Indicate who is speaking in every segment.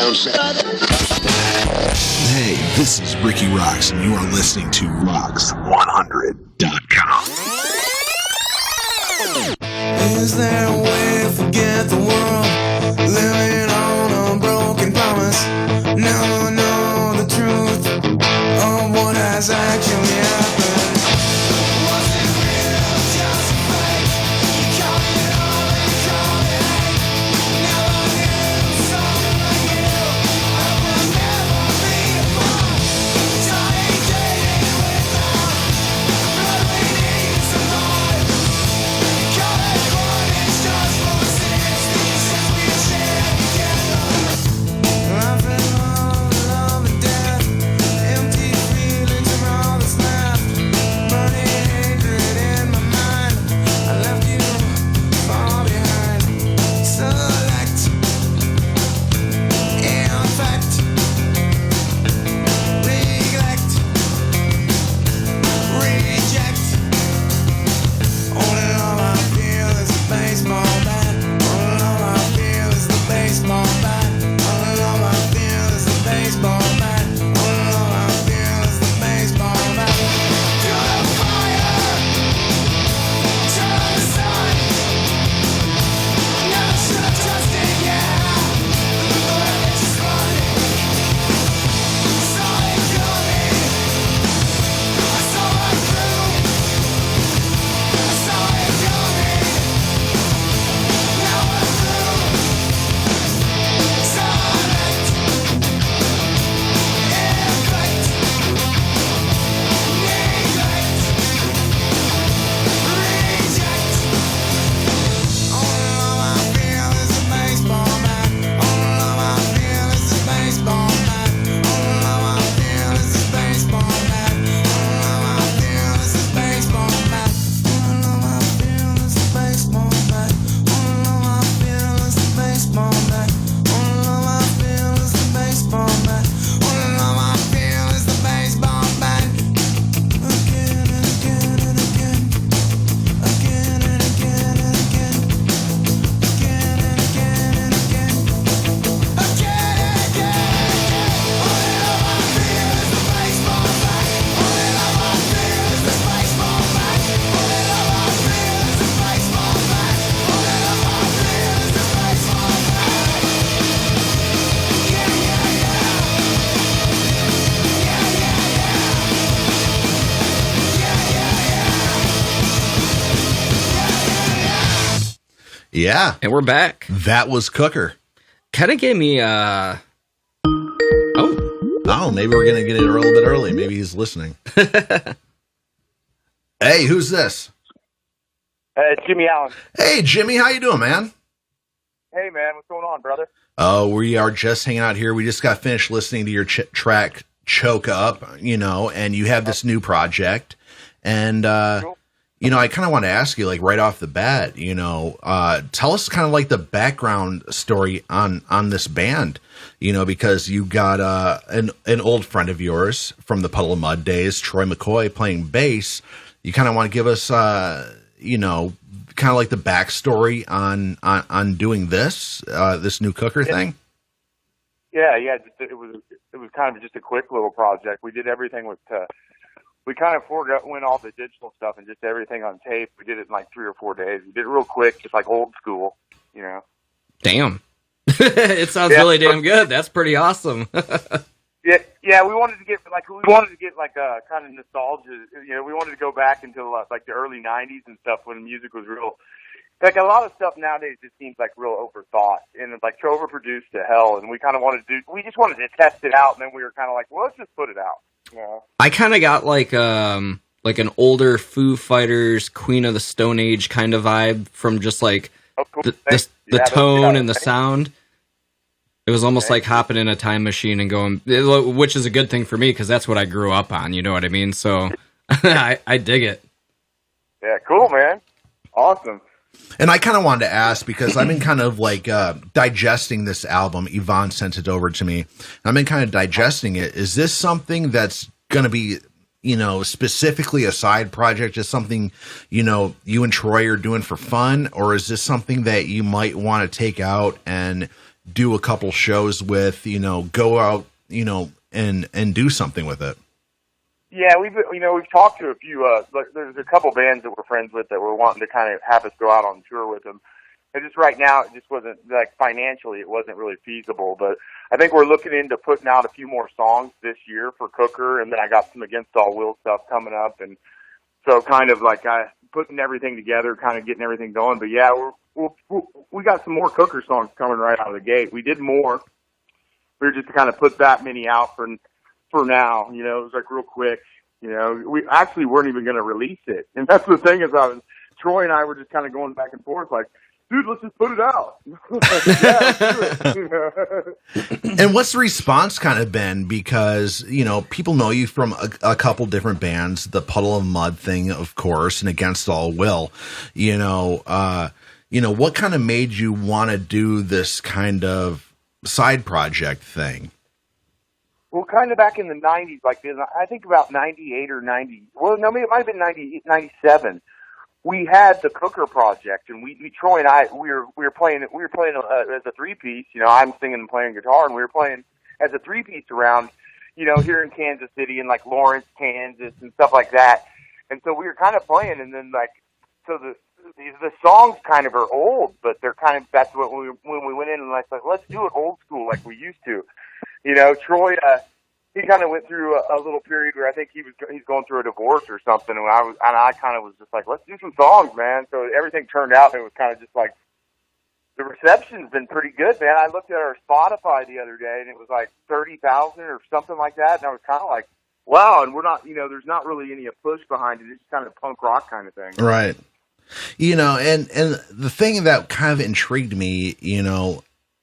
Speaker 1: Hey, this is Rikki Roxx, and you are listening to Roxx100.com.
Speaker 2: Is there a way to forget the world? Living on a broken promise. Never know the truth of what has actually happened. Was it real, just fake? You caught it all and caught it hate. Never knew someone like you. I will never be apart. Dying dating without. But we need survive. Call it one, it's just for six. These things we share together. Life and love and death. Empty feelings are all that's left. Burning hatred in my mind. I left you far behind. Select, infect, neglect, reject. Only love I feel is a baseball bat. Only love I feel is the baseball bat. Only love I feel is the baseball bat. Only love I feel is the baseball bat. To the fire, to the sun. Never should have trusted, yeah. But it's just fun. Saw it coming. I saw it through. I saw it coming. Now I'm through. Silent, infect, neglect, reject. Only love I feel is a baseball bat. Only love I feel is a baseball bat. Only love I feel is a baseball bat. Only love I feel is a baseball bat. Only love I feel is a baseball bat. Only love I feel is a baseball bat. Only love I feel is the baseball bat. Only love I feel is the baseball bat. Again and again and again. Again and again and again. Again and again and again. Again and again. Only love I feel is the baseball bat. Only love I feel is the baseball bat. Only love I feel is the baseball bat. Only love I feel is the baseball bat. Yeah, yeah, yeah. Yeah, yeah, yeah.
Speaker 3: Yeah,
Speaker 4: And we're back.
Speaker 3: that was Cooker.
Speaker 4: Kind of gave me
Speaker 3: Oh, maybe we're going to get it a little bit early. Maybe he's listening. Hey, who's this?
Speaker 5: It's Jimmy Allen.
Speaker 3: Hey, Jimmy, how you doing, man?
Speaker 5: Hey, man, what's going on, brother?
Speaker 3: Oh, we are just hanging out here. We just got finished listening to your track Choke Up, and you have this new project. And,
Speaker 5: Cool.
Speaker 3: I kind of want to ask you, like, right off the bat, tell us kind of like the background story on this band, because you got an old friend of yours from the Puddle of Mudd days, Troy McCoy, playing bass. You kind of want to give us, kind of like the backstory on doing this new Cooker thing?
Speaker 5: Yeah. It was kind of just a quick little project. We did everything with. We kind of went all the digital stuff and just everything on tape. We did it in like 3 or 4 days. We did it real quick, just like old school,
Speaker 4: damn. It sounds really damn good. That's pretty awesome.
Speaker 5: Yeah. We wanted to get like kind of nostalgia. We wanted to go back until like the early '90s and stuff when music was real. Like a lot of stuff nowadays just seems like real overthought and it's like overproduced to hell. And we kind of we just wanted to test it out. And then we were kind of like, well, let's just put it out.
Speaker 4: I kind of got like an older Foo Fighters, Queen of the Stone Age kind of vibe from just like
Speaker 5: cool.
Speaker 4: the tone and the sound. It was almost like hopping in a time machine and going, which is a good thing for me because that's what I grew up on. You know what I mean? So I dig it.
Speaker 5: Yeah, cool, man. Awesome.
Speaker 3: And I kind of wanted to ask because I've been kind of like digesting this album. Yvonne sent it over to me. I've been kind of digesting it. Is this something that's going to be, specifically a side project, just something, you and Troy are doing for fun? Or is this something that you might want to take out and, do a couple shows with, go out, and do something with it.
Speaker 5: Yeah, we've talked to a few. There's a couple bands that we're friends with that were wanting to kind of have us go out on tour with them. And just right now, it just wasn't financially, it wasn't really feasible. But I think we're looking into putting out a few more songs this year for Cooker, and then I got some Against All Will stuff coming up, and so kind of putting everything together, kind of getting everything going. But yeah, we got some more Cooker songs coming right out of the gate. We did more. We were just to kind of put that many out for now. It was real quick. We actually weren't even going to release it, and that's the thing is, Troy and I were just kind of going back and forth, dude, let's just put it out.
Speaker 3: And what's the response kind of been? Because, people know you from a couple different bands, the Puddle of Mudd thing, of course, and Against All Will. What kind of made you want to do this kind of side project thing?
Speaker 5: Well, kind of back in the 90s, I think about 98 or 90. Well, no, it might have been 97. We had the Cooker project, and Troy and I, we were playing as a three-piece. I'm singing and playing guitar, and we were playing as a three-piece around, here in Kansas City and Lawrence, Kansas, and stuff like that. And so we were kind of playing, and then so the songs kind of are old, but they're kind of, that's what when we went in and let's do it old school like we used to. Troy, he kind of went through a little period where I think he's going through a divorce or something, and I kind of was just let's do some songs, man. So everything turned out, and it was kind of just the reception's been pretty good, man. I looked at our Spotify the other day, and it was 30,000 or something like that, and I was kind of wow. And we're not, there's not really any push behind it. It's just kind of punk rock kind of thing,
Speaker 3: right? And the thing that kind of intrigued me,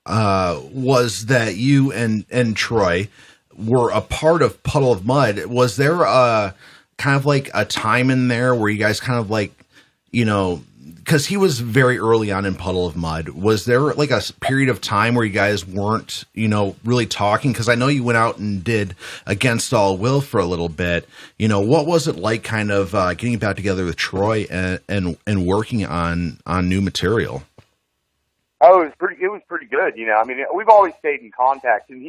Speaker 3: was that you and Troy were a part of Puddle of Mudd. Was there a kind of a time in there where you guys kind of because he was very early on in Puddle of Mudd, was there a period of time where you guys weren't, really talking? Because I know you went out and did Against All Will for a little bit. What was it like kind of getting back together with Troy and working on new material?
Speaker 5: Oh, it was pretty good. We've always stayed in contact, and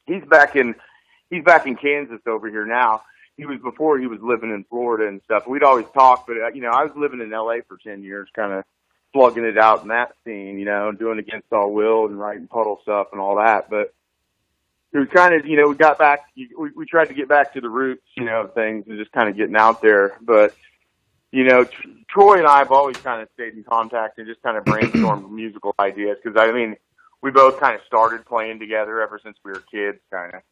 Speaker 5: he's back in Kansas over here now. He was before he was living in Florida and stuff. We'd always talk, but I was living in LA for 10 years, kind of slugging it out in that scene, doing Against All Will and writing Puddle stuff and all that. But it was kind of, we got back, we tried to get back to the roots, of things and just kind of getting out there. But Troy and I have always kind of stayed in contact and just kind of brainstormed musical ideas, because we both kind of started playing together ever since we were kids, kind of.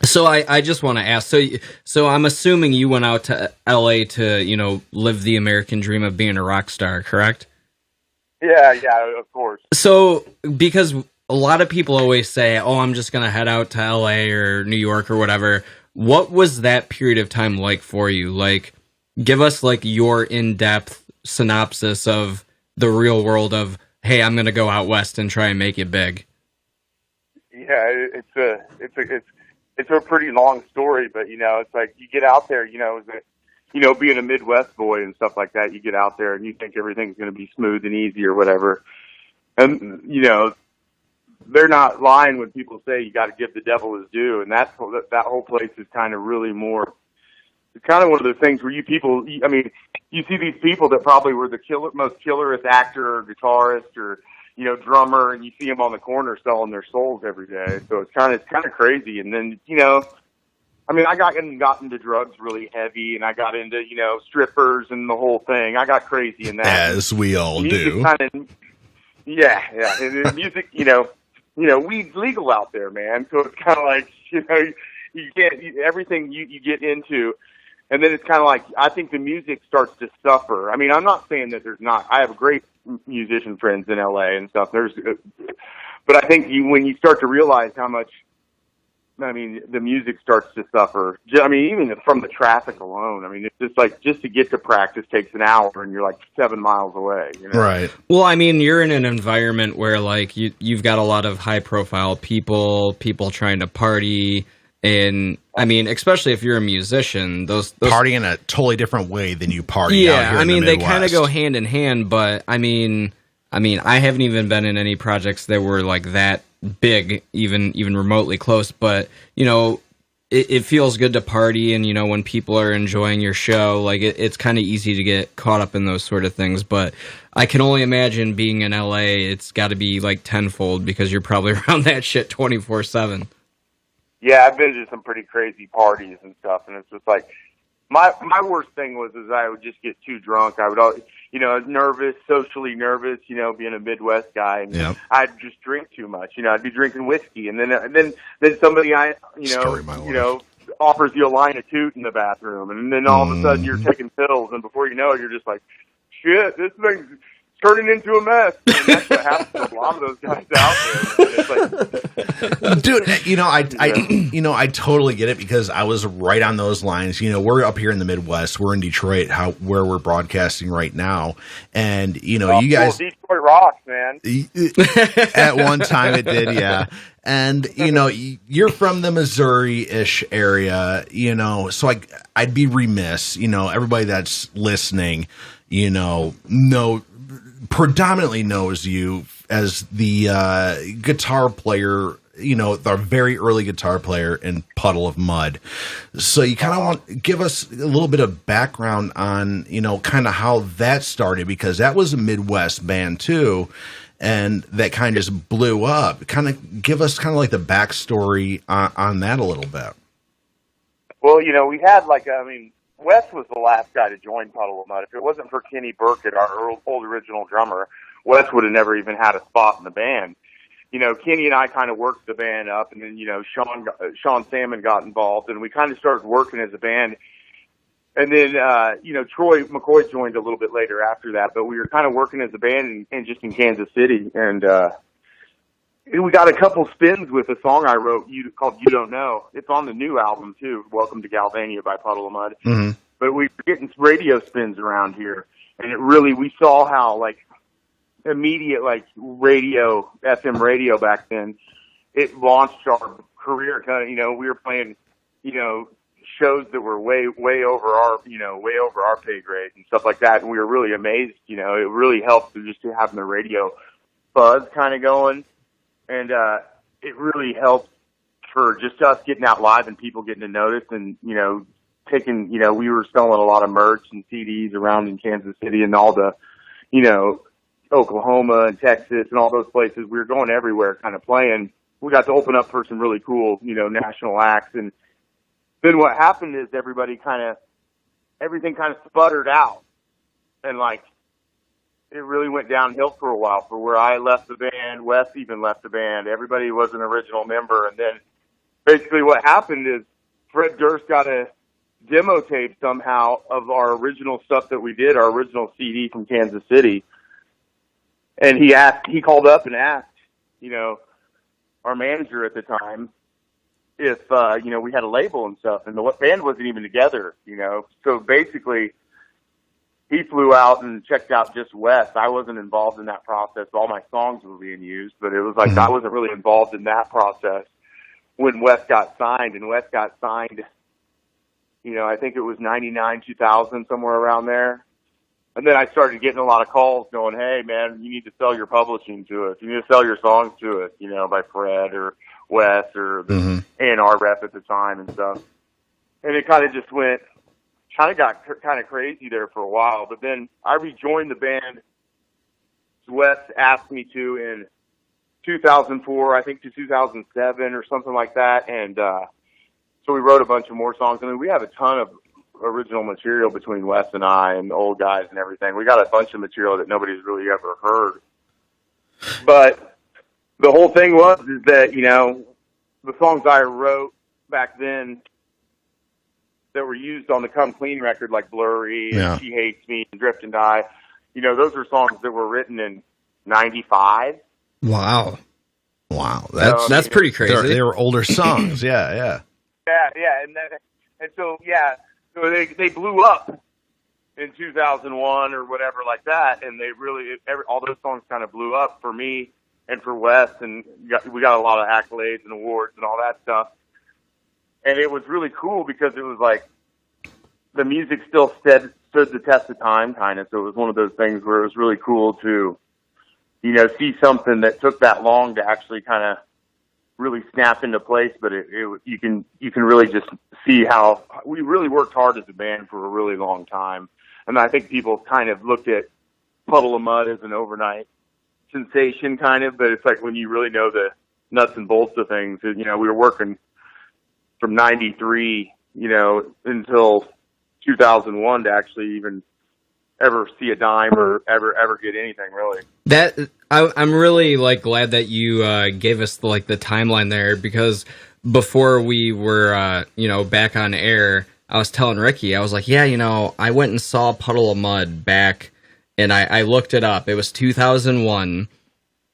Speaker 4: So I just want to ask, so I'm assuming you went out to LA to, live the American dream of being a rock star, correct?
Speaker 5: Yeah, of course. So,
Speaker 4: because a lot of people always say, oh, I'm just going to head out to LA or New York or whatever. What was that period of time like for you? Give us your in-depth synopsis of the real world of, hey, I'm going to go out west and try and make it big.
Speaker 5: Yeah, it's a pretty long story, but it's you get out there, being a Midwest boy and stuff like that, you get out there and you think everything's going to be smooth and easy or whatever. And, they're not lying when people say you got to give the devil his due. And that whole place is kind of really more, it's kind of one of those things where you see these people that probably were the most killerest actor or guitarist or, drummer, and you see them on the corner selling their souls every day. So it's kind of crazy. And then, I got into drugs really heavy, and I got into, strippers and the whole thing. I got crazy in that.
Speaker 3: As we all do.
Speaker 5: Yeah. And the music, weed's legal out there, man. So it's kind of you get everything you get into. And then it's kind of I think the music starts to suffer. I'm not saying that there's not. I have great musician friends in LA and stuff. But I think when you start to realize how much, the music starts to suffer. Even from the traffic alone. It's just just to get to practice takes an hour, and you're 7 miles away.
Speaker 3: Right.
Speaker 4: Well, you're in an environment where you've got a lot of high profile people trying to party. And especially if you're a musician, those
Speaker 3: party in a totally different way than you party.
Speaker 4: Yeah,
Speaker 3: out here in the
Speaker 4: they
Speaker 3: Midwest.
Speaker 4: kind of go hand in hand. But I mean, I haven't even been in any projects that were like that big, even remotely close, but you know, it feels good to party, and you know, when people are enjoying your show, like it's kind of easy to get caught up in those sort of things. But I can only imagine being in LA, it's got to be like tenfold because you're probably around that shit 24/7.
Speaker 5: Yeah, I've been to some pretty crazy parties and stuff, and it's just like my worst thing was I would just get too drunk. I would always, you know, nervous, socially nervous, you know, being a Midwest guy, and
Speaker 3: Yep.
Speaker 5: I'd just drink too much. You know, I'd be drinking whiskey, and then somebody
Speaker 3: Story of my life.
Speaker 5: you know, offers you a line of toot in the bathroom, and then all of a sudden you're taking pills, and before you know it, you're just like, shit, this thing's turning into a mess. And that's what happens to a lot of those guys out there. And it's like,
Speaker 3: Dude, you know, I totally get it because I was right on those lines. You know, we're up here in the Midwest. We're in Detroit, where we're broadcasting right now. And, you know, you guys...
Speaker 5: Detroit rocks, man.
Speaker 3: At one time it did, yeah. And, you know, you're from the Missouri-ish area, you know, so I'd be remiss, you know, everybody that's listening, you know, predominantly knows you as the guitar player, you know, the very early guitar player in Puddle of Mudd. So you kind of want to give us a little bit of background on, you know, kind of how that started, because that was a Midwest band too, and that kind of just blew up. Kind of give us kind of like the backstory on that a little bit.
Speaker 5: Well, you know, we had Wes was the last guy to join Puddle of Mudd. If it wasn't for Kenny Burkett, our old original drummer, Wes would have never even had a spot in the band. You know, Kenny and I kind of worked the band up, and then, you know, Sean Salmon got involved, and we kind of started working as a band. And then, you know, Troy McCoy joined a little bit later after that, but we were kind of working as a band and just in Kansas City. And we got a couple spins with a song I wrote called You Don't Know. It's on the new album, too, Welcome to Galvania by Puddle of Mudd.
Speaker 3: Mm-hmm.
Speaker 5: But we were getting radio spins around here, and we saw how, like, immediate, like, radio, FM radio back then, it launched our career. Kind of, you know, we were playing, you know, shows that were way over our pay grade and stuff like that, and we were really amazed. You know, it really helped just having the radio buzz kind of going, and it really helped for just us getting out live and people getting to notice, and, you know, we were selling a lot of merch and CDs around in Kansas City and all the, you know, Oklahoma and Texas and all those places. We were going everywhere kind of playing. We got to open up for some really cool, you know, national acts. And then what happened is everything kind of sputtered out. And, like, it really went downhill for a while. For where I left the band, Wes even left the band. Everybody was an original member. And then basically what happened is Fred Durst got a demo tape somehow of our original stuff that we did, our original CD from Kansas City. And he called up and asked, you know, our manager at the time if, you know, we had a label and stuff, and the band wasn't even together, you know. So basically, he flew out and checked out just Wes. I wasn't involved in that process. All my songs were being used, but it was like I wasn't really involved in that process when Wes got signed. And Wes got signed, you know, I think it was 99, 2000, somewhere around there. And then I started getting a lot of calls going, hey, man, you need to sell your publishing to us. You need to sell your songs to us, you know, by Fred or Wes or the A&R rep at the time and stuff. And it kind of just got kind of crazy there for a while. But then I rejoined the band. Wes asked me to in 2004, I think to 2007 or something like that. And so we wrote a bunch of more songs. I mean, we have a ton of original material between Wes and I and the old guys and everything. We got a bunch of material that nobody's really ever heard. But the whole thing is that, you know, the songs I wrote back then that were used on the Come Clean record, like Blurry and She Hates Me and Drift and Die, you know, those are songs that were written in 95.
Speaker 4: Wow.
Speaker 3: That's
Speaker 4: pretty crazy.
Speaker 3: They were older songs. Yeah.
Speaker 5: So they blew up in 2001 or whatever like that, and all those songs kind of blew up for me and for Wes, and we got a lot of accolades and awards and all that stuff. And it was really cool because it was like the music still stood the test of time, kind of. So it was one of those things where it was really cool to see something that took that long to actually kind of really snap into place. But you can really just see how we really worked hard as a band for a really long time. And I think people kind of looked at Puddle of Mudd as an overnight sensation kind of, but it's like when you really know the nuts and bolts of things, we were working from 93, until 2001 to actually even ever see a dime or ever get anything really.
Speaker 4: I'm really like glad that you gave us the timeline there, because before we were back on air, I was telling Rikki, I was like, I went and saw Puddle of Mudd back, and I looked it up. It was 2001.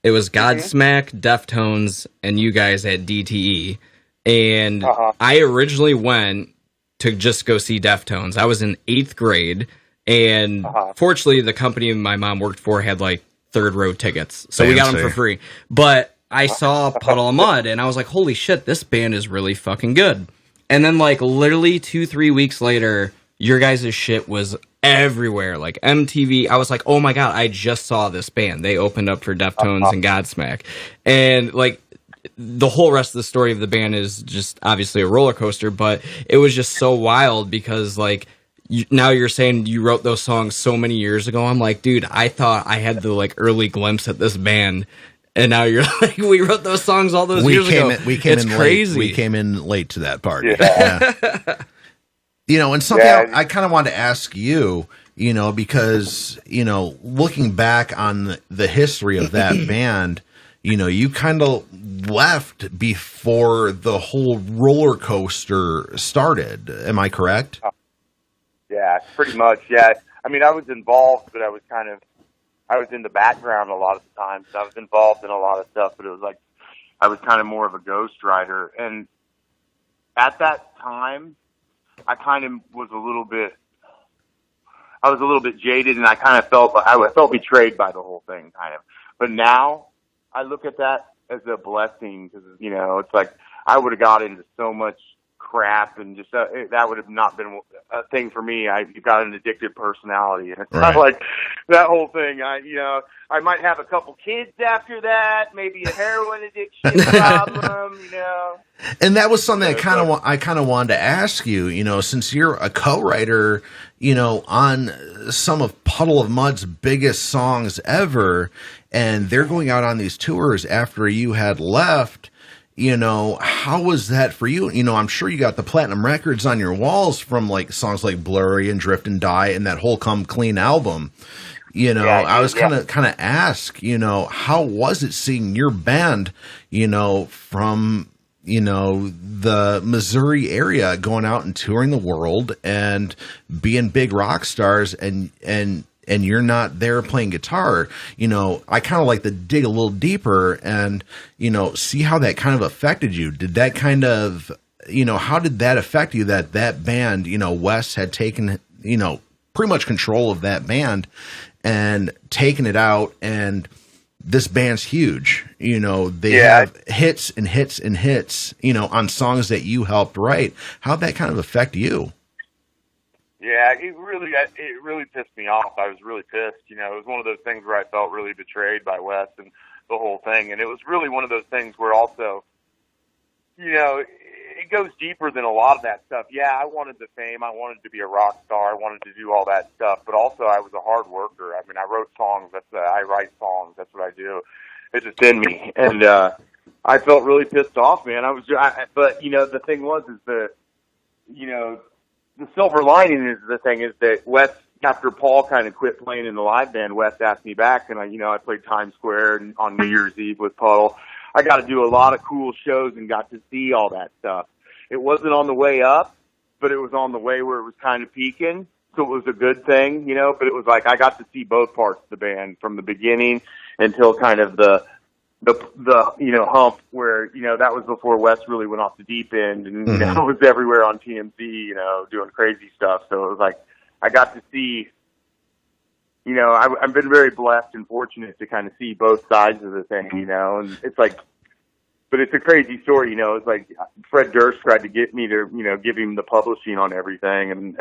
Speaker 4: It was Godsmack, Deftones, and you guys at DTE. And I originally went to just go see Deftones. I was in 8th grade, and fortunately, the company my mom worked for had third row tickets, so we got them for free. But I saw Puddle of Mudd, and I was like, holy shit, this band is really fucking good. And then literally 2-3 weeks later, your guys' shit was everywhere, MTV. I was like, oh my god, I just saw this band. They opened up for Deftones and Godsmack, and the whole rest of the story of the band is just obviously a roller coaster. But it was just so wild because now you're saying you wrote those songs so many years ago. I'm like, dude, I thought I had the early glimpse at this band, and now you're like, we wrote those songs all those years ago. It's crazy.
Speaker 3: We came in late to that party. Yeah. And something I kind of wanted to ask you, because, looking back on the history of that band, you kind of left before the whole roller coaster started. Am I correct?
Speaker 5: Yeah, pretty much. Yeah. I mean, I was involved, but I was in the background a lot of the times. I was involved in a lot of stuff, but it was I was kind of more of a ghostwriter. And at that time, I kind of was a little bit jaded, and I felt betrayed by the whole thing, kind of. But now I look at that as a blessing, because, it's I would have got into so much crap, and just that would have not been a thing for me. I got an addicted personality, and it's not that whole thing. I might have a couple kids after that, maybe a heroin addiction problem,
Speaker 3: And that was something I kind of wanted to ask you, since you're a co-writer, on some of Puddle of Mudd's biggest songs ever, and they're going out on these tours after you had left. How was that for you? I'm sure you got the platinum records on your walls from songs like Blurry and Drift and Die and that whole Come Clean album. I was kind of ask, how was it seeing your band, from, the Missouri area going out and touring the world and being big rock stars, and you're not there playing guitar. I kind of like to dig a little deeper and, see how that kind of affected you. Did that kind of, how did that affect you that band, Wes had taken, pretty much control of that band and taken it out, and this band's huge. They have hits and hits and hits, on songs that you helped write. How'd that kind of affect you?
Speaker 5: Yeah, it really pissed me off. I was really pissed. It was one of those things where I felt really betrayed by Wes and the whole thing. And it was really one of those things where also, it goes deeper than a lot of that stuff. Yeah, I wanted the fame. I wanted to be a rock star. I wanted to do all that stuff. But also, I was a hard worker. I mean, I wrote songs. I write songs. That's what I do. It's just in me. And I felt really pissed off, man. But the thing was, is that, the silver lining is that Wes, after Paul kind of quit playing in the live band, Wes asked me back, and I played Times Square on New Year's Eve with Puddle. I got to do a lot of cool shows and got to see all that stuff. It wasn't on the way up, but it was on the way where it was kind of peaking, so it was a good thing, but it was I got to see both parts of the band from the beginning until kind of the hump where, that was before Wes really went off the deep end and, was everywhere on TMZ, doing crazy stuff. So it was I got to see, I've been very blessed and fortunate to kind of see both sides of the thing, and it's but it's a crazy story, it's Fred Durst tried to get me to, give him the publishing on everything. And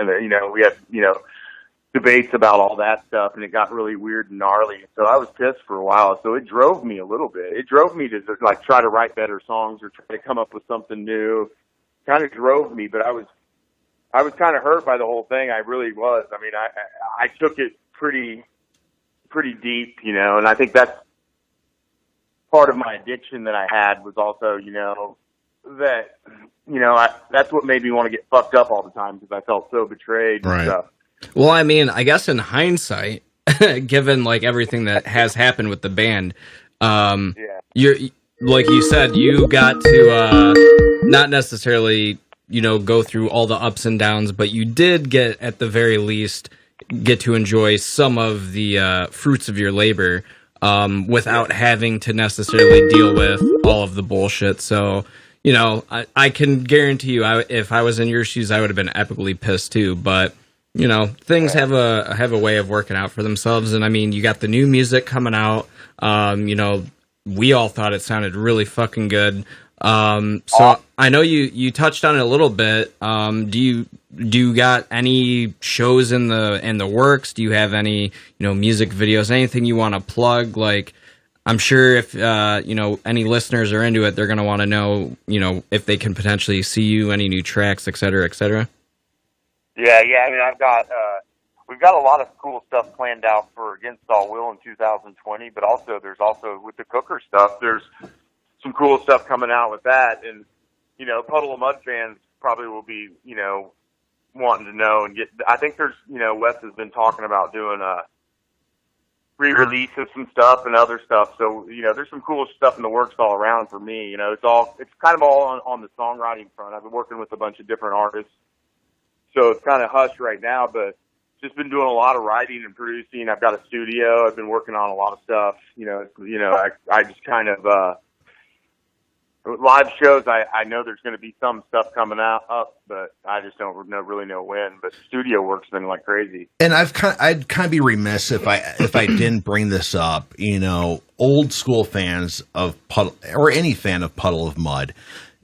Speaker 5: we had, debates about all that stuff, and it got really weird and gnarly. So I was pissed for a while. So it drove me a little bit. It drove me to like try to write better songs or try to come up with something new. Kind of drove me, but I was kind of hurt by the whole thing. I really was. I mean, I took it pretty deep, you know, and I think that's part of my addiction that I had was also, you know, that, you know, that's what made me want to get fucked up all the time because I felt so betrayed and stuff.
Speaker 4: Well, I mean, I guess in hindsight, given like everything that has happened with the band, you're like you said, you got to not necessarily, you know, go through all the ups and downs, but you did get, at the very least, get to enjoy some of the fruits of your labor without having to necessarily deal with all of the bullshit. So, you know, I can guarantee you, if I was in your shoes, I would have been epically pissed too. But you know, things have a way of working out for themselves. And I mean, you got the new music coming out. You know, we all thought it sounded really fucking good. So I know you touched on it a little bit. Do you got any shows in the works? Do you have any, you know, music videos, anything you want to plug? Like, I'm sure if, you know, any listeners are into it, they're going to want to know, you know, if they can potentially see you, any new tracks, et cetera, et cetera.
Speaker 5: Yeah. I mean, we've got a lot of cool stuff planned out for Against All Will in 2020, but also there's also with the Cooker stuff, there's some cool stuff coming out with that. And, you know, Puddle of Mudd fans probably will be, you know, wanting to know and I think there's, you know, Wes has been talking about doing a re-release of some stuff and other stuff. So, you know, there's some cool stuff in the works all around for me. You know, it's kind of all on the songwriting front. I've been working with a bunch of different artists. So it's kind of hush right now, but just been doing a lot of writing and producing. I've got a studio. I've been working on a lot of stuff. I just kind of, live shows, I know there's going to be some stuff coming up, but I just don't really know when. But studio work's been like crazy.
Speaker 3: And I'd kind of be remiss if I didn't bring this up. You know, old school fans of Puddle, or any fan of Puddle of Mudd,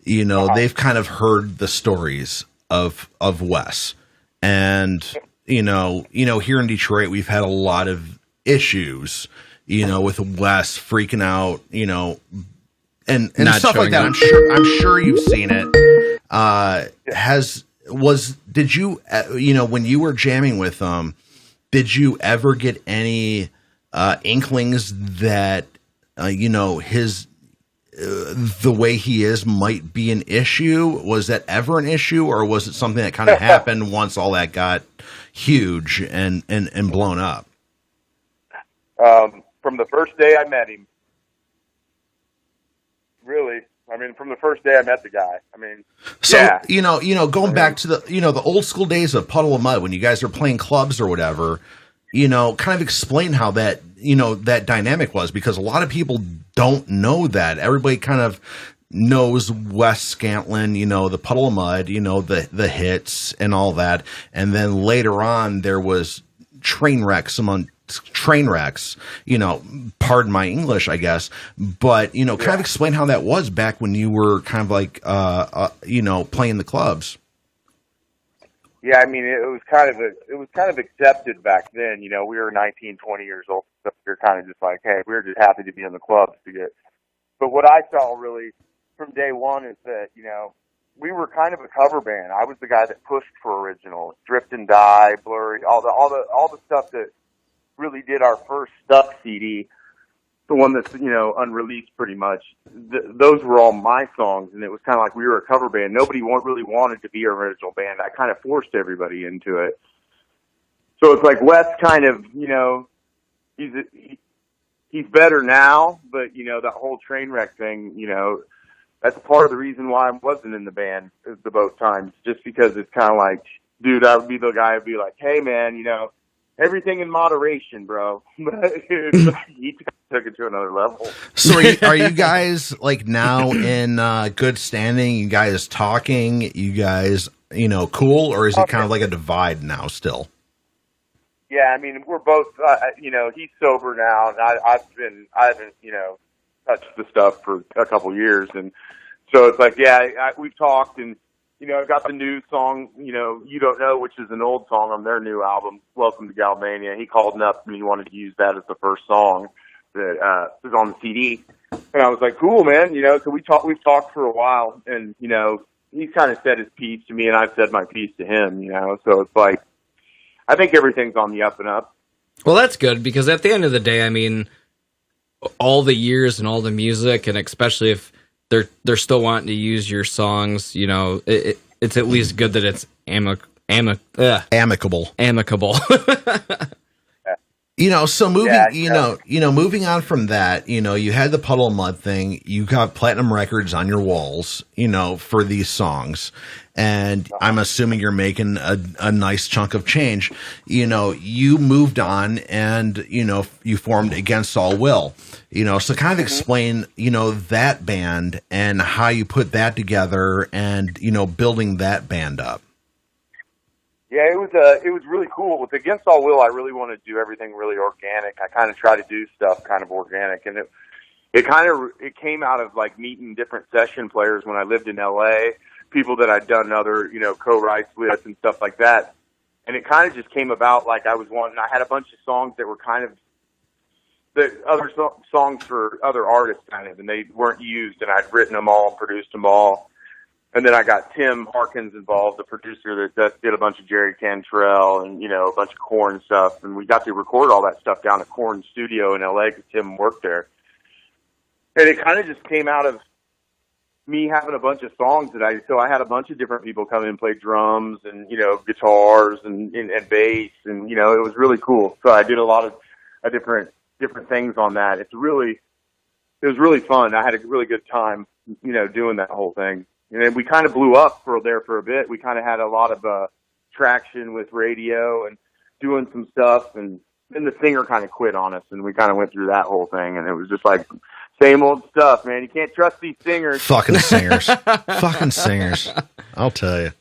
Speaker 3: you know, they've kind of heard the stories of Wes, and you know, here in Detroit, we've had a lot of issues, you know, with Wes freaking out, you know. And stuff like that.
Speaker 4: Up.
Speaker 3: I'm sure you've seen it. Did you, you know, when you were jamming with them, did you ever get any inklings that, you know, the way he is might be an issue? Was that ever an issue, or was it something that kind of happened once all that got huge and blown up?
Speaker 5: From the first day I met him. Really, I mean, from the first day I met the guy. I mean,
Speaker 3: so
Speaker 5: yeah.
Speaker 3: you know, going back to the old school days of Puddle of Mudd when you guys are playing clubs or whatever, you know, kind of explain how that, you know, that dynamic was, because a lot of people don't know that. Everybody kind of knows Wes Scantlin, you know, the Puddle of Mudd, you know, the hits and all that, and then later on there was train wrecks, you know, pardon my English, I guess, but, you know, kind of explain how that was back when you were kind of like, you know, playing the clubs.
Speaker 5: Yeah, I mean, it was kind of accepted back then. You know, we were 19, 20 years old, so we were kind of just like, hey, we were just happy to be in the clubs to get. But what I saw really from day one is that, you know, we were kind of a cover band. I was the guy that pushed for original, Drift and Die, Blurry, all the stuff that really did our first Stuck CD, the one that's, you know, unreleased pretty much. Those were all my songs, and it was kind of like we were a cover band. Nobody really wanted to be an original band. I kind of forced everybody into it. So it's like Wes kind of, you know, he's better now, but, you know, that whole train wreck thing, you know, that's part of the reason why I wasn't in the band the both times, just because it's kind of like, dude, I would be the guy who'd be like, hey, man, you know, everything in moderation, bro. But he took it to another level.
Speaker 3: So are you guys like now in good standing? You guys talking? You guys, you know, cool? Or is it kind of like a divide now still?
Speaker 5: Yeah, I mean, we're both, you know, he's sober now, and I haven't, you know, touched the stuff for a couple years. And so it's like, yeah, we've talked, and, You know, I got the new song, you know, You Don't Know, which is an old song on their new album, Welcome to Galvania. He called me up and he wanted to use that as the first song that was on the CD. And I was like, cool, man. You know, so we've talked for a while, and, you know, he's kind of said his piece to me and I've said my piece to him, you know. So it's like, I think everything's on the up and up.
Speaker 4: Well, that's good, because at the end of the day, I mean, all the years and all the music, and especially if they're still wanting to use your songs, you know, it's at least good that it's
Speaker 3: Amicable. You know, so moving on from that, you know, you had the Puddle of Mudd thing, you got platinum records on your walls, you know, for these songs. And I'm assuming you're making a nice chunk of change. You know, you moved on and, you know, you formed Against All Will, you know, so kind of explain, you know, that band and how you put that together and, you know, building that band up.
Speaker 5: Yeah, it was really cool. With Against All Will, I really want to do everything really organic. I kind of try to do stuff kind of organic, and it came out of like meeting different session players when I lived in LA, people that I'd done other, you know, co-writes with and stuff like that. And it kind of just came about like I had a bunch of songs that were kind of the other songs for other artists kind of, and they weren't used, and I'd written them all and produced them all. And then I got Tim Harkins involved, the producer that did a bunch of Jerry Cantrell and, you know, a bunch of Korn stuff. And we got to record all that stuff down at Korn studio in LA because Tim worked there. And it kind of just came out of me having a bunch of songs so I had a bunch of different people come in and play drums and, you know, guitars and bass. And, you know, it was really cool. So I did a lot of different things on that. It was really fun. I had a really good time, you know, doing that whole thing. And then we kind of blew up for a bit. We kind of had a lot of traction with radio and doing some stuff. And then the singer kind of quit on us, and we kind of went through that whole thing. And it was just like same old stuff, man. You can't trust these singers.
Speaker 3: Fucking singers. Fucking singers. I'll tell you.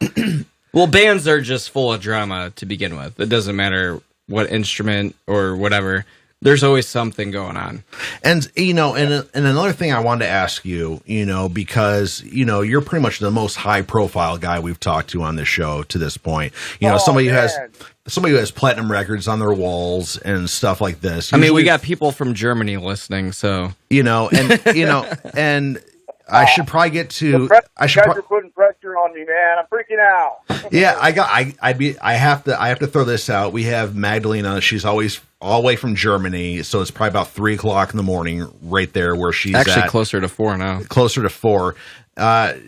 Speaker 4: Well, bands are just full of drama to begin with. It doesn't matter what instrument or whatever. There's always something going on.
Speaker 3: And, you know, and another thing I wanted to ask you, you know, because, you know, you're pretty much the most high profile guy we've talked to on this show to this point. You know, somebody who has platinum records on their walls and stuff like this.
Speaker 4: Usually, I mean, we got people from Germany listening, so,
Speaker 3: you know, and, you know, and I should probably get to,
Speaker 5: You guys are putting pressure on me, man. I'm freaking out.
Speaker 3: Yeah, I have to throw this out. We have Magdalena. She's always all the way from Germany, so it's probably about 3:00 in the morning, right there where she's
Speaker 4: actually closer to 4 now.
Speaker 3: Closer to 4.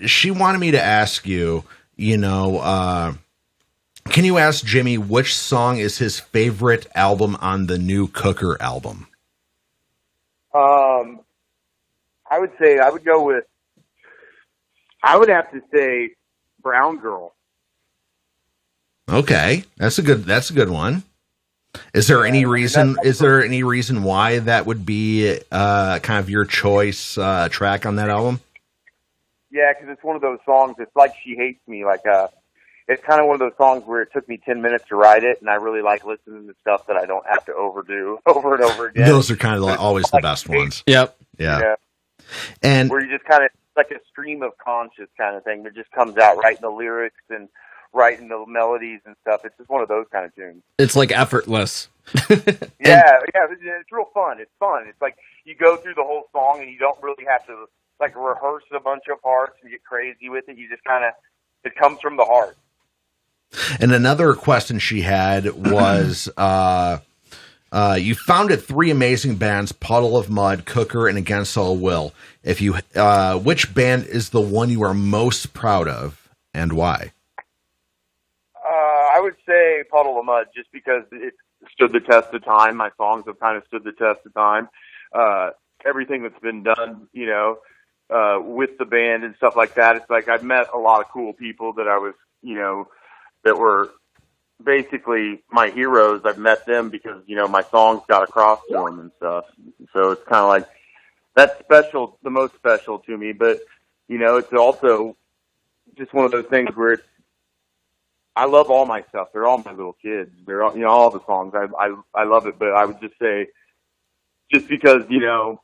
Speaker 3: She wanted me to ask you, you know, can you ask Jimmy which song is his favorite album on the new Cooker album?
Speaker 5: I would have to say Brown Girl.
Speaker 3: Okay, that's a good one. Is there any reason? Is there any reason why that would be kind of your choice track on that album?
Speaker 5: Yeah, because it's one of those songs. It's like She Hates Me. Like it's kind of one of those songs where it took me 10 minutes to write it, and I really like listening to stuff that I don't have to overdo over and over again.
Speaker 3: Those are kind of always the best ones.
Speaker 4: Yep.
Speaker 3: Yeah. And
Speaker 5: where you just kind of like a stream of conscious kind of thing that just comes out right in the lyrics and right in the melodies and stuff. It's just one of those kind of tunes.
Speaker 4: It's like effortless.
Speaker 5: Yeah, it's real fun. It's fun. It's like you go through the whole song and you don't really have to like rehearse a bunch of parts and get crazy with it. You just kind of, it comes from the heart.
Speaker 3: And another question she had was, you founded 3 amazing bands, Puddle of Mudd, Cooker, and Against All Will. If you, which band is the one you are most proud of, and why?
Speaker 5: I would say Puddle of Mudd, just because it stood the test of time. My songs have kind of stood the test of time. Everything that's been done, you know, with the band and stuff like that. It's like I've met a lot of cool people that I was, you know, that were basically my heroes. I've met them because, you know, my songs got across to them and stuff. So it's kind of like, that's special, the most special to me. But, you know, it's also just one of those things where it's, I love all my stuff. They're all my little kids. They're all, you know, all the songs. I love it. But I would just say, just because, you know,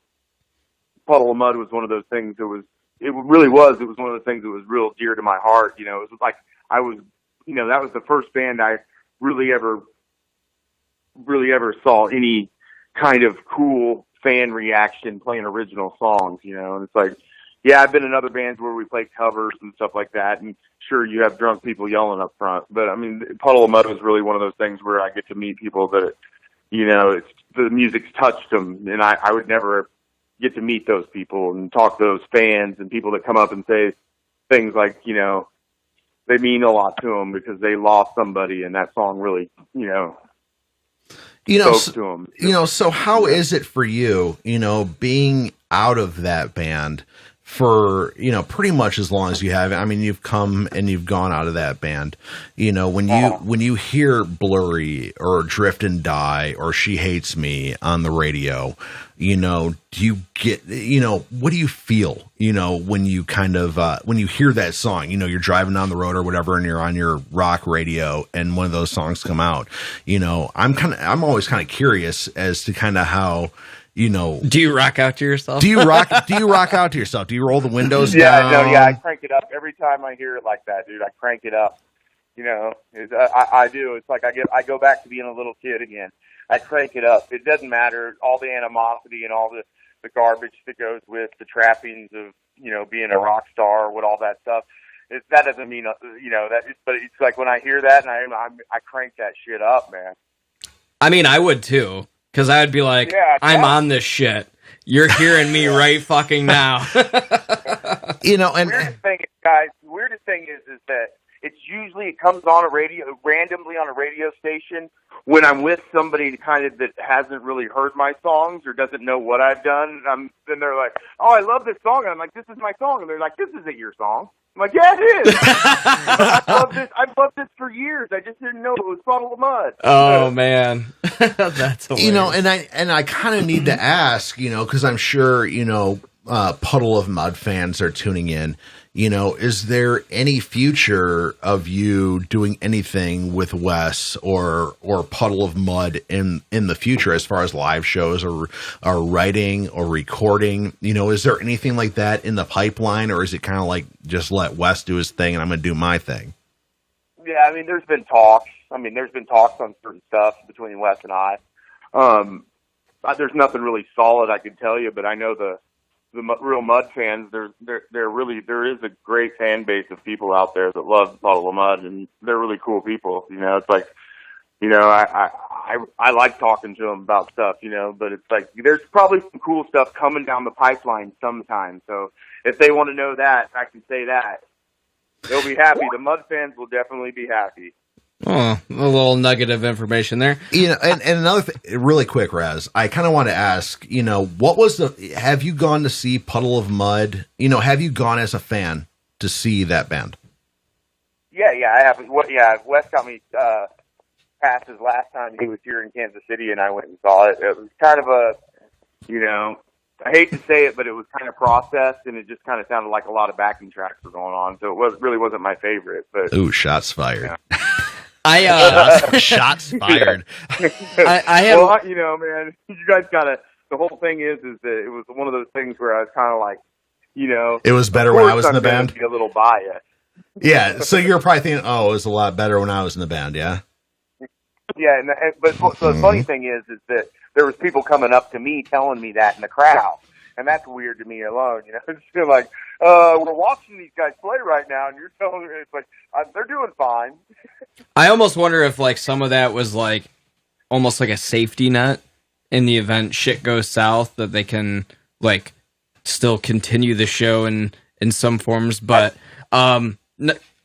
Speaker 5: Puddle of Mudd was one of those things that was it really was. It was one of the things that was real dear to my heart. You know, it was like I was, you know, that was the first band I really ever saw any kind of cool fan reaction playing original songs. You know, and it's like, yeah, I've been in other bands where we play covers and stuff like that, and sure, you have drunk people yelling up front, but I mean, Puddle of Mudd was really one of those things where I get to meet people that, you know, the music's touched them, and I would never get to meet those people and talk to those fans and people that come up and say things like, you know, they mean a lot to them because they lost somebody and that song really, you know, spoke to them.
Speaker 3: You know, so how is it for you, you know, being out of that band for, you know, pretty much as long as you have? I mean, you've come and you've gone out of that band, you know, when you hear Blurry or Drift and Die or She Hates Me on the radio, you know, do you get, you know, what do you feel, you know, when you kind of, when you hear that song, you know, you're driving down the road or whatever, and you're on your rock radio and one of those songs come out, you know, I'm always kind of curious as to kind of how, you know,
Speaker 4: do you rock out to yourself?
Speaker 3: Do you rock out to yourself? Do you roll the windows down?
Speaker 5: Yeah, I crank it up every time I hear it like that, dude. I crank it up. You know, I do. It's like I go back to being a little kid again. I crank it up. It doesn't matter all the animosity and all the garbage that goes with the trappings of, you know, being a rock star, with all that stuff. That doesn't mean, you know, but it's like when I hear that and I crank that shit up, man.
Speaker 4: I mean, I would too. Because I would be like, yeah, I'm on this shit. You're hearing me right fucking now.
Speaker 3: You know, and
Speaker 5: the weirdest thing is that it's usually, it comes on randomly on a radio station when I'm with somebody kind of that hasn't really heard my songs or doesn't know what I've done. Then they're like, oh, I love this song. And I'm like, this is my song. And they're like, this isn't your song. I'm like, yeah, it is. I've loved this for years. I just didn't know it was Puddle of Mudd.
Speaker 4: Oh man, that's hilarious.
Speaker 3: You know, and I kind of need to ask, you know, because I'm sure, you know, Puddle of Mudd fans are tuning in. You know, is there any future of you doing anything with Wes or Puddle of Mudd in the future, as far as live shows or writing or recording? You know, is there anything like that in the pipeline, or is it kind of like just let Wes do his thing and I'm going to do my thing?
Speaker 5: Yeah, I mean, there's been talks. There's been talks on certain stuff between Wes and I. There's nothing really solid I can tell you, but I know the real Mudd fans, there is a great fan base of people out there that love Puddle of Mudd, and they're really cool people. You know, it's like, you know, I like talking to them about stuff, you know, but it's like, there's probably some cool stuff coming down the pipeline sometime. So if they want to know that, I can say that. They'll be happy. The Mudd fans will definitely be happy.
Speaker 4: Oh, a little nugget of information there.
Speaker 3: You know, and another thing, really quick, Raz, I kind of want to ask, you know, have you gone to see Puddle of Mudd? You know, have you gone as a fan to see that band? Yeah,
Speaker 5: I have. Wes got me passes last time he was here in Kansas City, and I went and saw it. It was kind of a, you know, I hate to say it, but it was kind of processed, and it just kind of sounded like a lot of backing tracks were going on, so it really wasn't my favorite. But
Speaker 3: ooh, shots fired.
Speaker 5: Yeah.
Speaker 3: Shots fired.
Speaker 4: I have,
Speaker 5: well, you know, man, you guys gotta. The whole thing is that it was one of those things where I was kind of like, you know,
Speaker 3: it was better when I was in the band.
Speaker 5: Be a little biased.
Speaker 3: Yeah, so you're probably thinking, oh, it was a lot better when I was in the band, yeah.
Speaker 5: Yeah, but so the funny thing is that there was people coming up to me telling me that in the crowd, and that's weird to me alone. You know, it's just like, we're watching these guys play right now, and you're telling me it's like they're doing fine.
Speaker 4: I almost wonder if like some of that was like almost like a safety net in the event shit goes south, that they can like still continue the show in some forms. But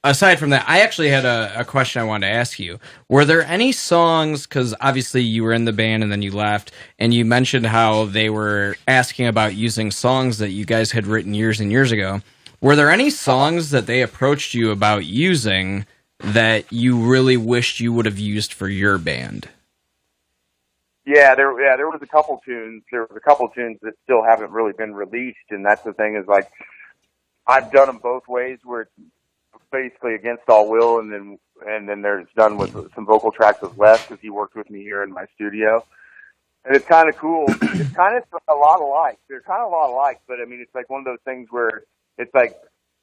Speaker 4: aside from that, I actually had a question I wanted to ask you. Were there any songs, because obviously you were in the band and then you left, and you mentioned how they were asking about using songs that you guys had written years and years ago. Were there any songs that they approached you about using that you really wished you would have used for your band?
Speaker 5: Yeah, there was a couple tunes. There was a couple tunes that still haven't really been released, and that's the thing is like, I've done them both ways, where it's basically against all will, and then there's done with some vocal tracks with Wes, because he worked with me here in my studio, and it's kind of cool. It's kind of a lot alike. They're kind of a lot alike, but I mean, it's like one of those things where it's like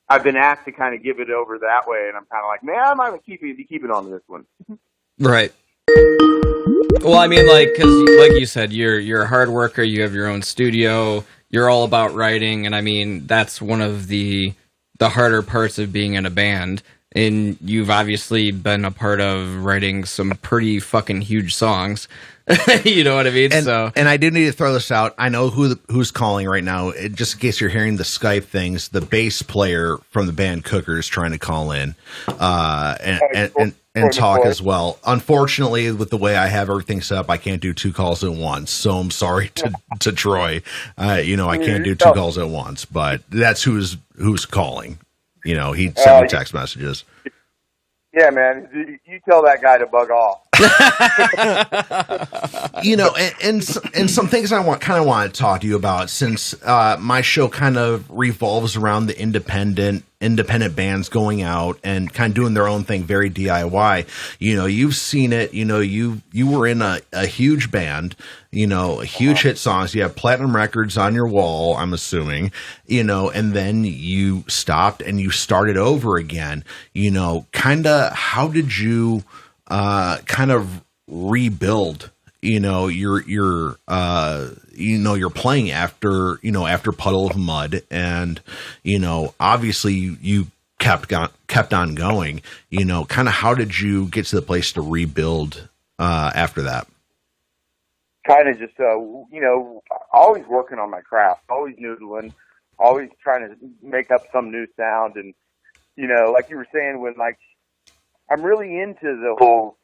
Speaker 5: I've been asked to kind of give it over that way, and I'm kind of like, man, I might keep it on this one.
Speaker 4: Right. Well, I mean, like, because like you said, you're a hard worker. You have your own studio. You're all about writing, and I mean, that's one of the harder parts of being in a band. And you've obviously been a part of writing some pretty fucking huge songs. You know what I mean?
Speaker 3: And I do need to throw this out. I know who's calling right now. Just in case you're hearing the Skype things, the bass player from the band Cooker is trying to call in and talk as well. Unfortunately, with the way I have everything set up, I can't do 2 calls at once. So I'm sorry to Troy. I can't do 2 calls at once, but that's who's calling. He sent me text messages.
Speaker 5: Yeah, man, you tell that guy to bug off.
Speaker 3: And some things I want to talk to you about, since my show kind of revolves around the independent bands going out and kind of doing their own thing, very DIY. You've seen it. You were in a huge band, huge hit songs. You have platinum records on your wall, I'm assuming, and then you stopped and you started over again. Kind of how did you kind of rebuild you're playing after Puddle of Mudd, and obviously you kept on going. Kind of how did you get to the place to rebuild after that?
Speaker 5: Kind of just always working on my craft, always noodling, always trying to make up some new sound. And like you were saying, when like I'm really into the whole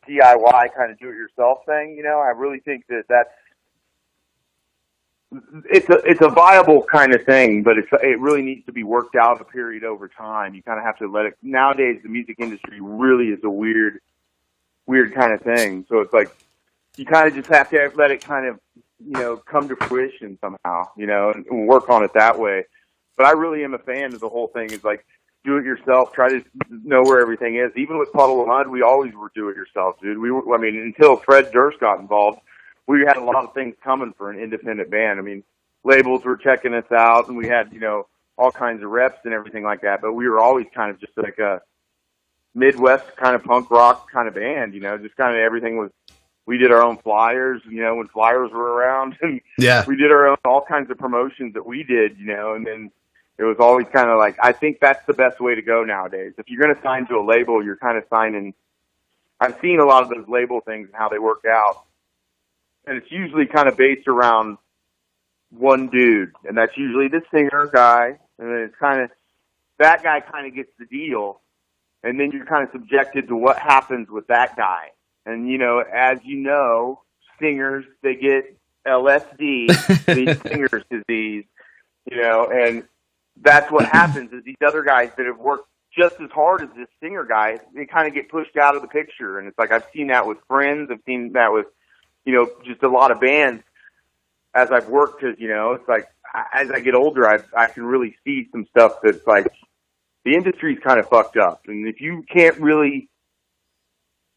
Speaker 5: DIY kind of do-it-yourself thing. I really think it's a viable kind of thing, but it really needs to be worked out a period over time. You kind of have to let it. Nowadays, the music industry really is a weird kind of thing. So it's like you kind of just have to let it kind of come to fruition somehow, and work on it that way. But I really am a fan of the whole thing. Is like, do it yourself. Try to know where everything is. Even with Puddle of Mudd, we always were do it yourself, dude. Until Fred Durst got involved, we had a lot of things coming for an independent band. I mean, labels were checking us out, and we had all kinds of reps and everything like that. But we were always kind of just like a Midwest kind of punk rock kind of band. Just kind of everything was. We did our own flyers. When flyers were around, and
Speaker 3: yeah,
Speaker 5: we did our own all kinds of promotions that we did. And then. It was always kind of like, I think that's the best way to go nowadays. If you're going to sign to a label, you're kind of signing. I've seen a lot of those label things and how they work out. And it's usually kind of based around one dude. And that's usually the singer guy. And then it's kind of, that guy kind of gets the deal. And then you're kind of subjected to what happens with that guy. And, as singers, they get LSD, the singer's disease, and that's what happens is these other guys that have worked just as hard as this singer guy, they kind of get pushed out of the picture. And it's like, I've seen that with Friends. I've seen that with, just a lot of bands as I've worked, because, it's like, as I get older, I can really see some stuff that's like, the industry's kind of fucked up. And if you can't really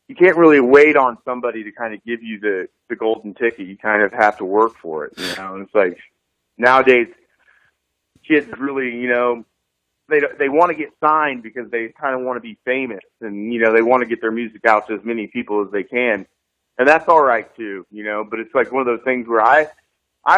Speaker 5: wait on somebody to kind of give you the golden ticket. You kind of have to work for it, And it's like, nowadays, kids really, they want to get signed because they kind of want to be famous, and they want to get their music out to as many people as they can, and that's all right too, But it's like one of those things where I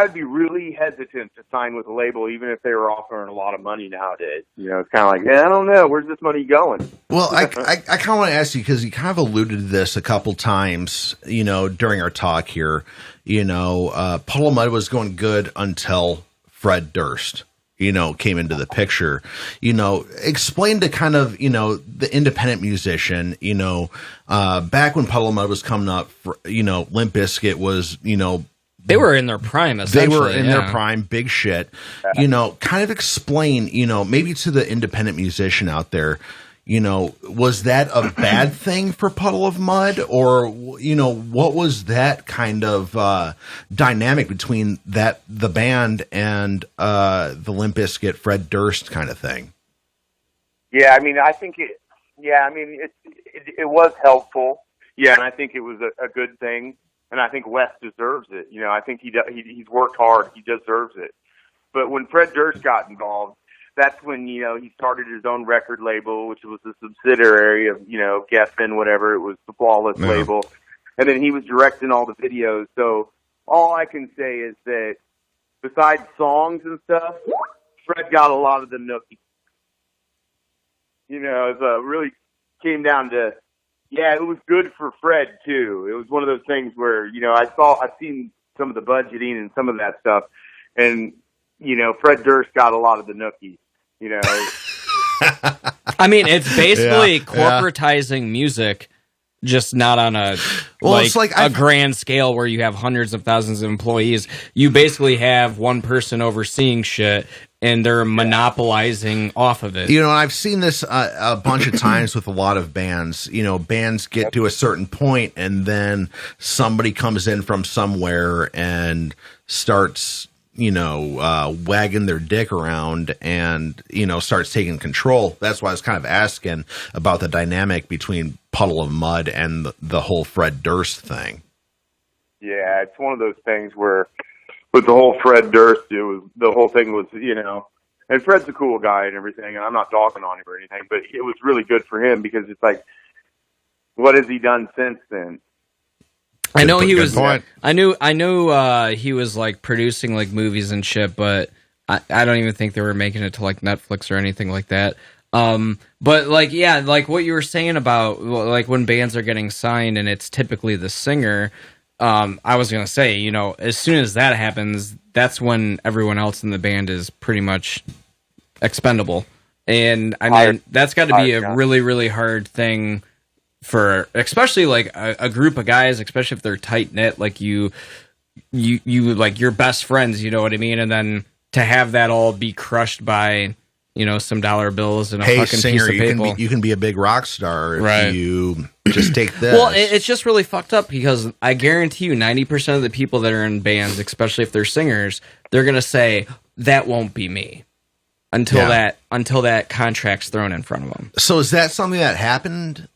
Speaker 5: would be really hesitant to sign with a label, even if they were offering a lot of money nowadays. It's kind of like, I don't know, where's this money going?
Speaker 3: Well, I kind of want to ask you, because you kind of alluded to this a couple times, during our talk here. Puddle of Mudd was going good until Fred Durst. Came into the picture. Explain to kind of, the independent musician, back when Puddle of Mudd was coming up, Limp Bizkit was,
Speaker 4: they were in their prime, essentially.
Speaker 3: They were in their prime, big shit. Kind of explain, maybe to the independent musician out there, was that a bad thing for Puddle of Mudd, or, what was that kind of dynamic between the band and the Limp Bizkit, Fred Durst kind of thing?
Speaker 5: Yeah, I think it was helpful. Yeah, and I think it was a good thing, and I think Wes deserves it. I think he's worked hard. He deserves it. But when Fred Durst got involved, that's when, you know, he started his own record label, which was a subsidiary of, you know, Geffen, whatever. It was the Flawless label. And then he was directing all the videos. So all I can say is that besides songs and stuff, Fred got a lot of the nookie. You know, it really came down to, yeah, it was good for Fred too. It was one of those things where, you know, I've seen some of the budgeting and some of that stuff, and, you know, Fred Durst got a lot of the nookie, you know.
Speaker 4: I mean, it's basically corporatizing music, just not on a
Speaker 3: it's like
Speaker 4: a grand scale where you have hundreds of thousands of employees. You basically have one person overseeing shit, and they're monopolizing off of it.
Speaker 3: You know, I've seen this a bunch of times with a lot of bands. You know, bands get to a certain point, and then somebody comes in from somewhere and starts, you know, wagging their dick around and, you know, starts taking control. That's why I was kind of asking about the dynamic between Puddle of Mudd and the whole Fred Durst thing.
Speaker 5: Yeah, it's one of those things where with the whole Fred Durst, the whole thing was, you know, and Fred's a cool guy and everything, and I'm not dogging on him or anything, but it was really good for him because it's like, what has he done since then?
Speaker 4: I know he was. I knew he was like producing like movies and shit, but I don't even think they were making it to like Netflix or anything like that. But like, yeah, like what you were saying about like when bands are getting signed and it's typically the singer. I was gonna say, you know, as soon as that happens, that's when everyone else in the band is pretty much expendable. And I mean, that's got to be a really, really hard thing for, especially like a group of guys, especially if they're tight knit, like you like your best friends, you know what I mean? And then to have that all be crushed by, you know, some dollar bills and a fucking
Speaker 3: singer,
Speaker 4: piece of paper.
Speaker 3: you can be a big rock star
Speaker 4: right.
Speaker 3: if you just take this.
Speaker 4: Well, it's just really fucked up because I guarantee you 90% of the people that are in bands, especially if they're singers, they're going to say, that won't be me until that contract's thrown in front of them.
Speaker 3: So is that something that happened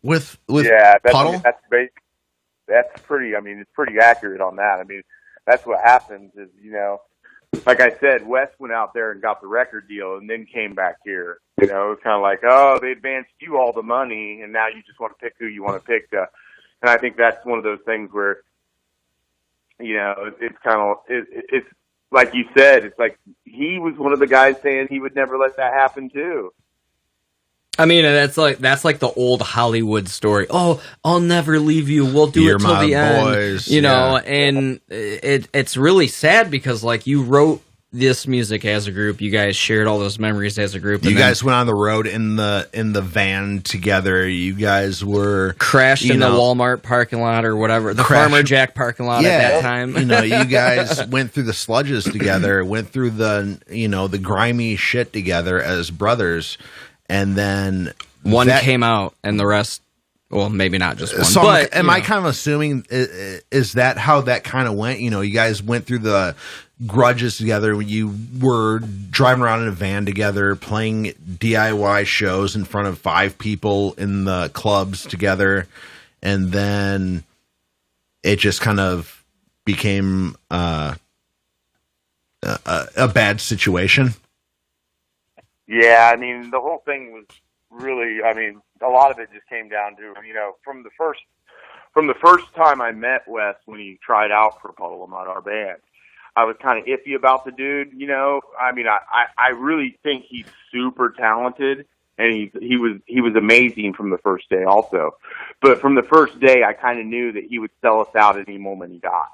Speaker 3: with
Speaker 5: Puddle?
Speaker 3: Puddle?
Speaker 5: That's pretty, I mean, it's pretty accurate on that. I mean, that's what happens is, you know, like I said, Wes went out there and got the record deal and then came back here. You know, it's kind of like, oh, they advanced you all the money, and now you just want to pick who you want to pick. And I think that's one of those things where, you know, it's kind of, it's like you said, it's like he was one of the guys saying he would never let that happen too.
Speaker 4: I mean, that's like the old Hollywood story. Oh, I'll never leave you. We'll do
Speaker 3: You're
Speaker 4: it till the
Speaker 3: boys.
Speaker 4: end. You know, and it's really sad because like you wrote this music as a group. You guys shared all those memories as a group.
Speaker 3: You guys went on the road in the van together. You guys were
Speaker 4: crashed in the Walmart parking lot or whatever, the Farmer Jack parking lot at that time.
Speaker 3: You know, you guys went through the sludges together, went through the, you know, the grimy shit together as brothers. And then
Speaker 4: one came out, and the rest, well, maybe not just one.
Speaker 3: So
Speaker 4: but
Speaker 3: am I kind of assuming, is that how that kind of went? You know, you guys went through the grudges together. You were driving around in a van together, playing DIY shows in front of 5 people in the clubs together, and then it just kind of became a bad situation.
Speaker 5: Yeah, I mean, the whole thing was really, I mean, a lot of it just came down to, you know, from the first time I met Wes when he tried out for Puddle of Mudd, our band, I was kind of iffy about the dude, you know. I mean, I really think he's super talented, and he was amazing from the first day also. But from the first day, I kind of knew that he would sell us out at any moment he died.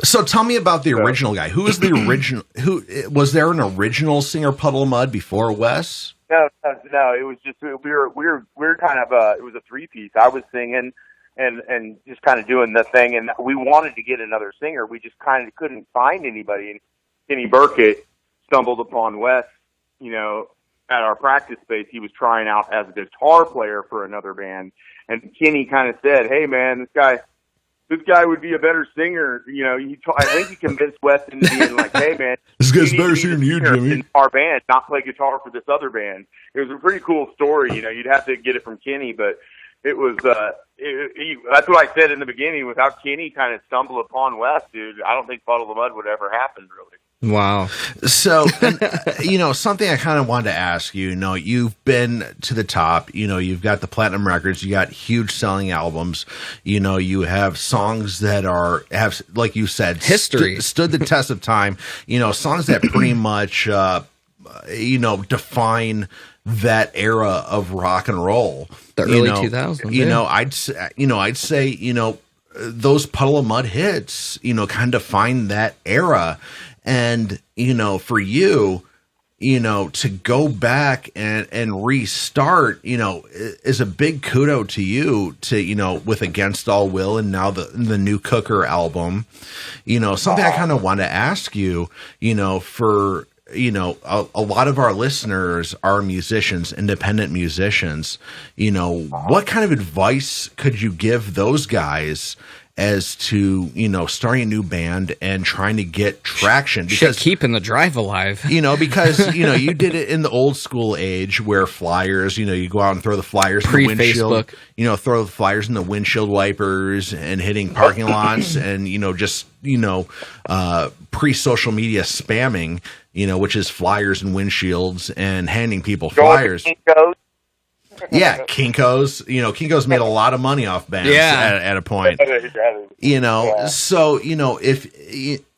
Speaker 3: So tell me about the original guy. Who was the original? Who was there an original singer Puddle of Mudd before Wes?
Speaker 5: No. It was just we were kind of it was a 3-piece. I was singing and just kind of doing the thing, and we wanted to get another singer. We just kind of couldn't find anybody. And Kenny Burkett stumbled upon Wes, you know, at our practice space. He was trying out as a guitar player for another band, and Kenny kind of said, "Hey, man, this guy would be a better singer." You know, I think he convinced Wes into being like, "Hey, man,
Speaker 3: this guy's better singer than you, Jimmy.
Speaker 5: In our band, not play guitar for this other band." It was a pretty cool story. You know, you'd have to get it from Kenny, but it was, that's what I said in the beginning. Without Kenny kind of stumble upon Wes, dude, I don't think Puddle of Mudd would ever happen, really.
Speaker 4: Wow.
Speaker 3: So, something I kind of wanted to ask you, you've been to the top, you've got the platinum records, you got huge selling albums, you have songs that have, like you said,
Speaker 4: history,
Speaker 3: stood the test of time, songs that pretty much, define that era of rock and roll.
Speaker 4: The early 2000s.
Speaker 3: I'd say, those Puddle of Mudd hits, kind of define that era. And, for you, to go back and restart, is a big kudo to you to, with Against All Will and now the new Cooker album, something I kind of want to ask you, for, a lot of our listeners are musicians, independent musicians, what kind of advice could you give those guys as to, starting a new band and trying to get traction? Because
Speaker 4: keeping the drive alive,
Speaker 3: because, you did it in the old school age where flyers, you go out and throw the flyers in the windshield, throw the flyers in the windshield wipers and hitting parking lots and, just, pre-social media spamming, which is flyers and windshields and handing people flyers. Yeah, Kinko's. Kinko's made a lot of money off bands at a point. So, if,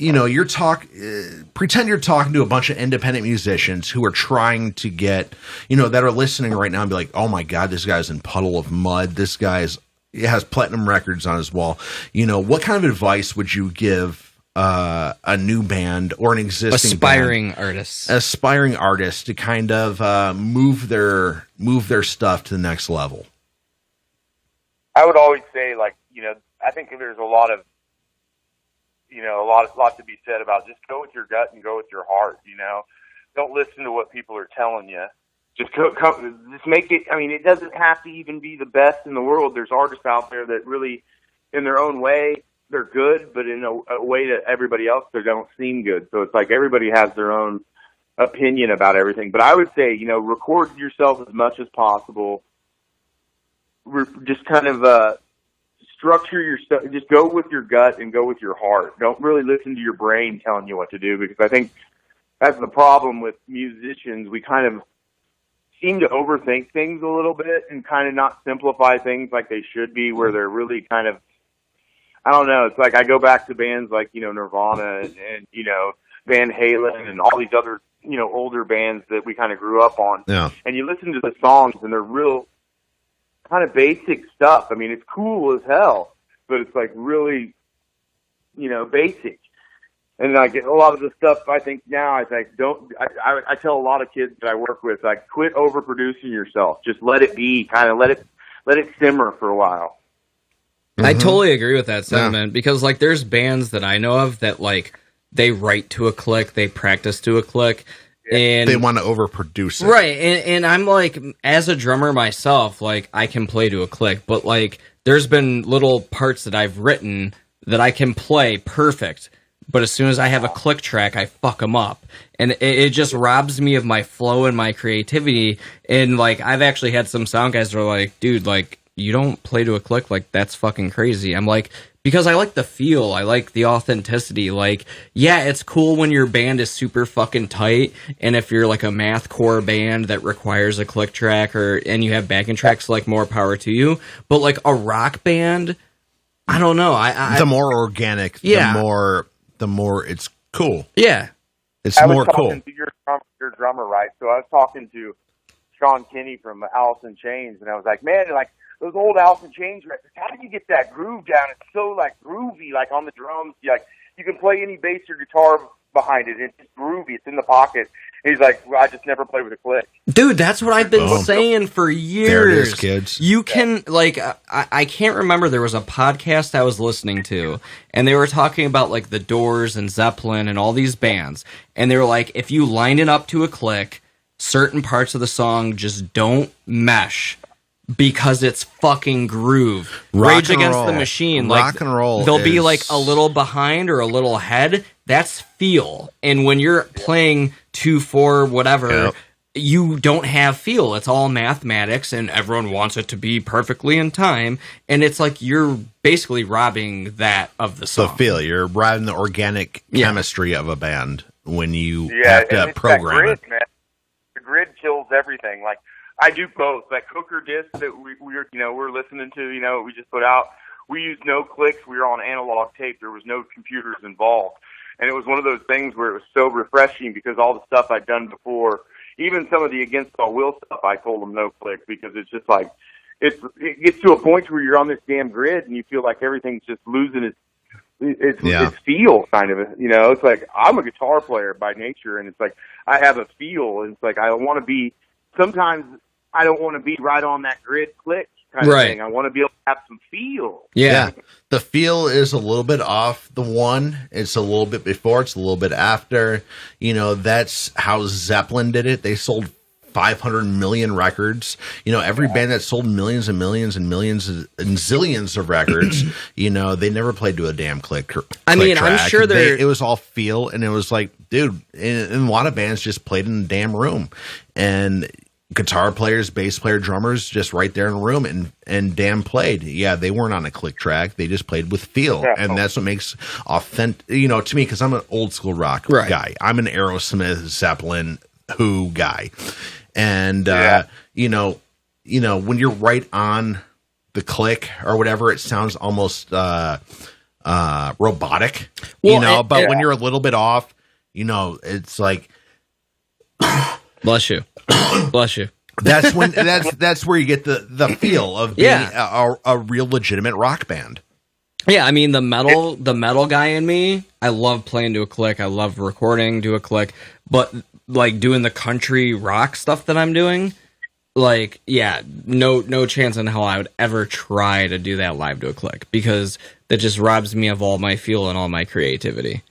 Speaker 3: pretend you're talking to a bunch of independent musicians who are trying to get, that are listening right now and be like, oh my God, this guy's in Puddle of Mudd. This guy's has platinum records on his wall. What kind of advice would you give a new band or an existing
Speaker 4: aspiring artist to kind of move their stuff to the next level?
Speaker 5: I would always say, I think there's a lot to be said about just go with your gut and go with your heart. Don't listen to what people are telling you. Just just make it. I mean, it doesn't have to even be the best in the world. There's artists out there that really, in their own way, they're good, but in a way to everybody else, they don't seem good. So it's like everybody has their own opinion about everything. But I would say, record yourself as much as possible. Just kind of structure your stuff. Just go with your gut and go with your heart. Don't really listen to your brain telling you what to do, because I think that's the problem with musicians. We kind of seem to overthink things a little bit and kind of not simplify things like they should be, where they're really kind of, I don't know. It's like I go back to bands like, Nirvana and Van Halen and all these other, older bands that we kind of grew up on.
Speaker 3: Yeah.
Speaker 5: And you listen to the songs and they're real kind of basic stuff. I mean, it's cool as hell, but it's like really, basic. And like a lot of the stuff I think now, I tell a lot of kids that I work with, like, quit overproducing yourself. Just let it be, kind of let it simmer for a while.
Speaker 4: I totally agree with that sentiment, because like there's bands that I know of that like they write to a click, they practice to a click, and
Speaker 3: they want to overproduce it.
Speaker 4: Right. And I'm like, as a drummer myself, like I can play to a click, but like there's been little parts that I've written that I can play perfect, but as soon as I have a click track, I fuck them up. And it just robs me of my flow and my creativity. And like I've actually had some sound guys that are like, dude, like, you don't play to a click, like, that's fucking crazy. I'm like, because I like the feel, I like the authenticity. Like, yeah, it's cool when your band is super fucking tight, and if you're like a mathcore band that requires a click track and you have backing tracks, like, more power to you. But like a rock band, I don't know.
Speaker 3: The more organic, the more it's cool.
Speaker 4: Yeah,
Speaker 3: it's more cool.
Speaker 5: To your drummer, right? So I was talking to Sean Kinney from Alice in Chains, and I was like, man, like, those old Alice in Chains records, how do you get that groove down? It's so, like, groovy, like, on the drums. You can play any bass or guitar behind it. It's just groovy. It's in the pocket. And he's like, well, I just never play with a click.
Speaker 4: Dude, that's what I've been saying for years.
Speaker 3: There it is, kids.
Speaker 4: You can, like, I can't remember. There was a podcast I was listening to, and they were talking about, like, the Doors and Zeppelin and all these bands. And they were like, if you line it up to a click, certain parts of the song just don't mesh. Because it's fucking groove. Rage Against the Machine, like,
Speaker 3: rock and roll,
Speaker 4: they'll be like a little behind or a little ahead. That's feel. And when you're playing 2/4 whatever, you don't have feel. It's all mathematics, and everyone wants it to be perfectly in time. And it's like you're basically robbing that of the song.
Speaker 3: The feel. You're robbing the organic chemistry of a band when you
Speaker 5: Yeah,
Speaker 3: have to
Speaker 5: and it's
Speaker 3: program
Speaker 5: that grid,
Speaker 3: it.
Speaker 5: man. The grid kills everything. Like I do both. That Cooker disc that we're listening to, we just put out. We used no clicks. We were on analog tape. There was no computers involved, and it was one of those things where it was so refreshing because all the stuff I'd done before, even some of the Against All Will stuff, I told them no clicks because it's just like it gets to a point where you're on this damn grid and you feel like everything's just losing its feel, kind of. It's like I'm a guitar player by nature, and it's like I have a feel, and it's like I want to be. Sometimes I don't want to be right on that grid click kind of thing. I want to be able to have some feel.
Speaker 3: Yeah. The feel is a little bit off the one. It's a little bit before, it's a little bit after. That's how Zeppelin did it. They sold 500 million records. Every band that sold millions and millions and millions and zillions of records, they never played to a damn click track.
Speaker 4: I'm sure
Speaker 3: it was all feel, and it was like, dude, and a lot of bands just played in the damn room. And guitar players, bass player, drummers, just right there in the room and damn played. Yeah, they weren't on a click track. They just played with feel. Yeah. And that's what makes authentic, to me, because I'm an old school rock guy. I'm an Aerosmith, Zeppelin, Who guy. And, when you're right on the click or whatever, it sounds almost robotic, but when you're a little bit off, it's like...
Speaker 4: Bless you. Bless you.
Speaker 3: That's when that's where you get the feel of being a real legitimate rock band.
Speaker 4: Yeah, I mean the metal guy in me, I love playing to a click. I love recording to a click, but like doing the country rock stuff that I'm doing, like no chance in hell I would ever try to do that live to a click because that just robs me of all my feel and all my creativity.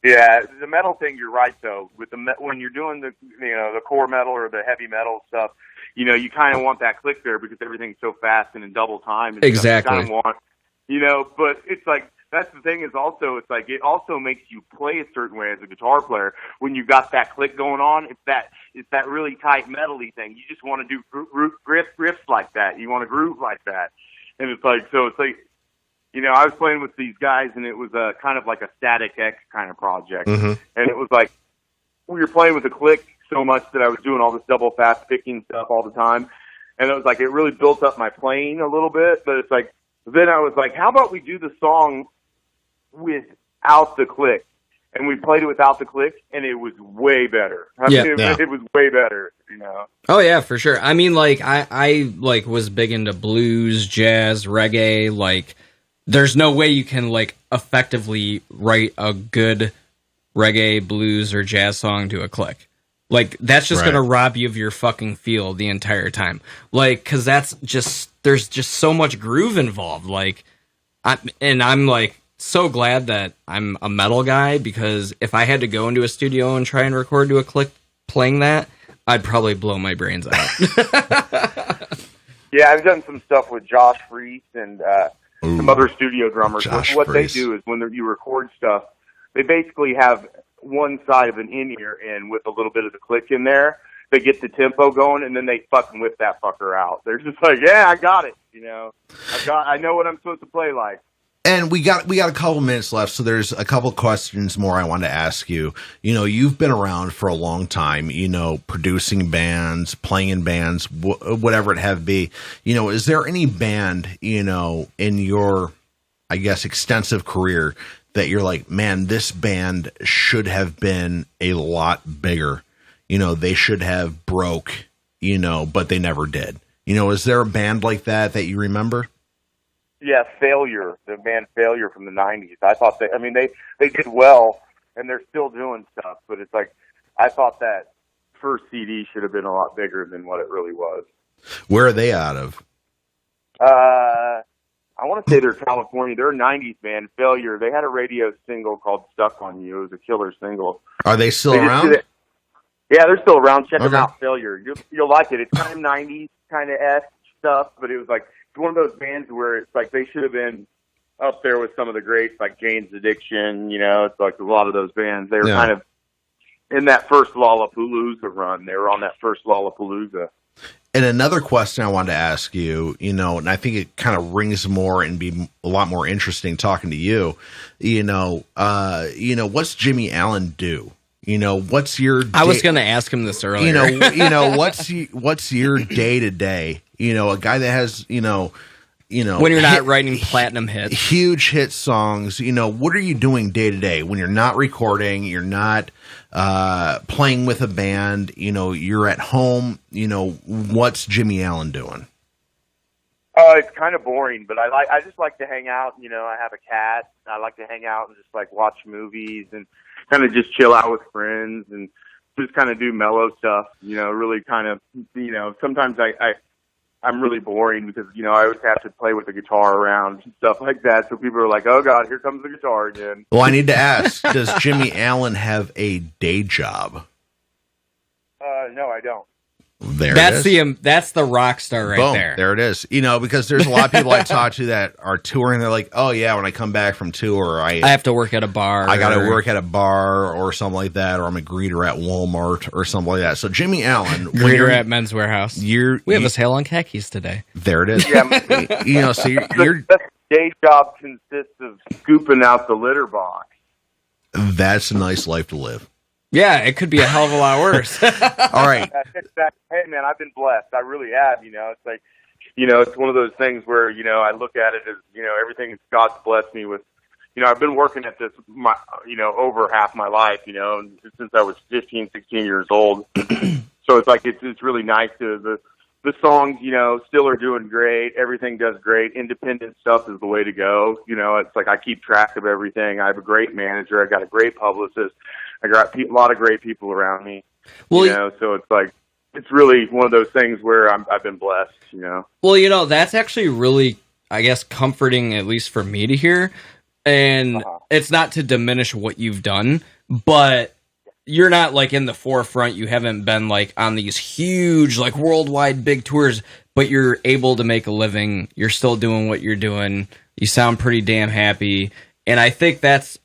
Speaker 5: Yeah, the metal thing, you're right though. When you're doing the core metal or the heavy metal stuff, you kind of want that click there because everything's so fast and in double time. And
Speaker 4: exactly.
Speaker 5: You kind of want, but it's like that's the thing is also it's like it also makes you play a certain way as a guitar player when you got that click going on. It's that really tight metal-y thing. You just want to do riffs like that. You want to groove like that, and it's like I was playing with these guys, and it was kind of like a Static X kind of project. Mm-hmm. And it was like we were playing with a click so much that I was doing all this double fast picking stuff all the time. And it was like it really built up my playing a little bit. But it's like then I was like, how about we do the song without the click? And we played it without the click, and it was way better. It was way better,
Speaker 4: Oh yeah, for sure. I mean, like I was big into blues, jazz, reggae, like. There's no way you can like effectively write a good reggae, blues, or jazz song to a click. Like that's just gonna rob you of your fucking feel the entire time. Like, cause there's just so much groove involved. Like, I'm like so glad that I'm a metal guy because if I had to go into a studio and try and record to a click playing that, I'd probably blow my brains out.
Speaker 5: Yeah, I've done some stuff with Josh Freese and. Some other studio drummers. What they do is when you record stuff, they basically have one side of an in-ear in with a little bit of the click in there. They get the tempo going, and then they fucking whip that fucker out. They're just like, yeah, I got it. I know what I'm supposed to play like.
Speaker 3: And we got a couple minutes left, so there's a couple questions more I want to ask you. You've been around for a long time, producing bands, playing in bands, whatever it have be. Is there any band, in your, I guess, extensive career that you're like, man, this band should have been a lot bigger. They should have broke, but they never did. Is there a band like that you remember?
Speaker 5: Yeah, Failure, the band Failure from the 90s. I thought they did well, and they're still doing stuff, but it's like, I thought that first CD should have been a lot bigger than what it really was.
Speaker 3: Where are they out of?
Speaker 5: I want to say they're California. They're a 90s band, Failure. They had a radio single called Stuck on You. It was a killer single.
Speaker 3: Are they still around?
Speaker 5: Yeah, they're still around. Check them out, Failure. You'll like it. It's kind of 90s, kind of esque stuff, but it was like, it's one of those bands where it's like they should have been up there with some of the greats, like Jane's Addiction. It's like a lot of those bands. They were kind of in that first Lollapalooza run. They were on that first Lollapalooza.
Speaker 3: And another question I wanted to ask you, and I think it kind of rings more and be a lot more interesting talking to you. What's Jimmy Allen do? What's your?
Speaker 4: I was going to ask him this earlier.
Speaker 3: What's your day to day? A guy that has when
Speaker 4: you're not writing platinum hits,
Speaker 3: huge hit songs. What are you doing day to day when you're not recording? You're not playing with a band. You're at home. What's Jimmy Allen doing?
Speaker 5: It's kind of boring, but I just like to hang out. I have a cat. I like to hang out and just like watch movies and kind of just chill out with friends and just kind of do mellow stuff. Really kind of sometimes I'm really boring because I always have to play with the guitar around and stuff like that. So people are like, "Oh God, here comes the guitar again."
Speaker 3: Well, I need to ask: does Jimmy Allen have a day job?
Speaker 5: No, I don't.
Speaker 4: That's the rock star right
Speaker 3: Boom,
Speaker 4: there.
Speaker 3: There it is. Because there's a lot of people I talk to that are touring. They're like, "Oh yeah, when I come back from tour, I
Speaker 4: have to work at a bar.
Speaker 3: I got to work at a bar or something like that, or I'm a greeter at Walmart or something like that." So Jimmy Allen,
Speaker 4: greeter at Men's Warehouse. We have a sale on khakis today.
Speaker 3: There it is.
Speaker 5: Yeah,
Speaker 3: so your
Speaker 5: day job consists of scooping out the litter box.
Speaker 3: That's a nice life to live.
Speaker 4: Yeah, it could be a hell of a lot worse.
Speaker 3: All right.
Speaker 5: Hey, man, I've been blessed. I really have. It's like, it's one of those things where, I look at it as, everything God's blessed me with. I've been working at this, over half my life, since I was 15, 16 years old. So it's like, it's really nice to, the songs, still are doing great. Everything does great. Independent stuff is the way to go. It's like I keep track of everything. I have a great manager. I got a great publicist. I got a lot of great people around me. Well, so it's like it's really one of those things where I've been blessed.
Speaker 4: Well, that's actually really, I guess, comforting, at least for me to hear. And it's not to diminish what you've done, but you're not like in the forefront. You haven't been like on these huge, like worldwide big tours, but you're able to make a living. You're still doing what you're doing. You sound pretty damn happy. And I think that's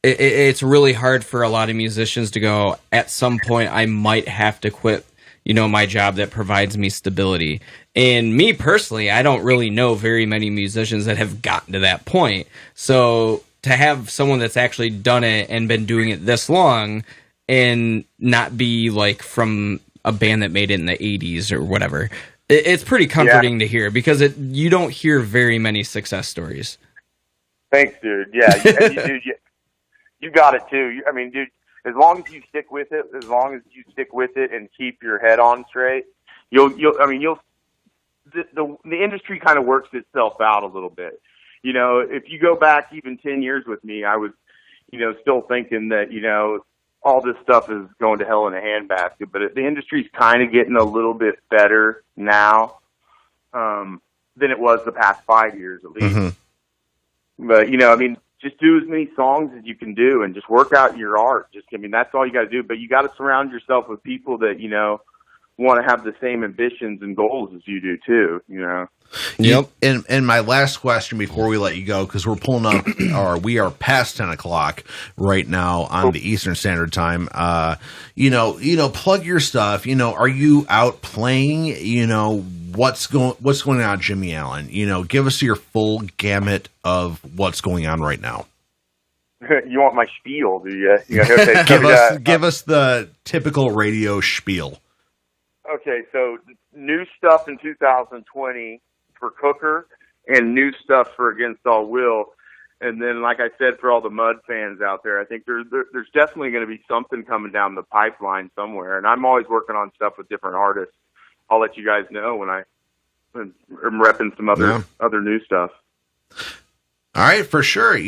Speaker 4: it's really hard for a lot of musicians to go, at some point, I might have to quit, my job that provides me stability. And me personally, I don't really know very many musicians that have gotten to that point. So to have someone that's actually done it and been doing it this long and not be like from a band that made it in the 80s or whatever, it's pretty comforting to hear because you don't hear very many success stories.
Speaker 5: Thanks, dude. Yeah, you got it too. Dude, as long as you stick with it, and keep your head on straight, the industry kind of works itself out a little bit. If you go back even 10 years with me, I was, still thinking that, all this stuff is going to hell in a handbasket, but the industry's kind of getting a little bit better now, than it was the past 5 years at least. Mm-hmm. But, just do as many songs as you can do and just work out your art. That's all you got to do. But you got to surround yourself with people that, want to have the same ambitions and goals as you do too,
Speaker 3: Yep. And my last question before we let you go, because we're pulling up, or we are past 10 o'clock right now on the Eastern Standard Time. Plug your stuff. Are you out playing? What's going on, Jimmy Allen? Give us your full gamut of what's going on right now.
Speaker 5: You want my spiel, do you?
Speaker 3: Give us the typical radio spiel.
Speaker 5: Okay, so new stuff in 2020 for Cooker and new stuff for Against All Will. And then, like I said, for all the Mudd fans out there, I think there's definitely going to be something coming down the pipeline somewhere. And I'm always working on stuff with different artists. I'll let you guys know when I'm repping some other new stuff.
Speaker 3: All right, for sure.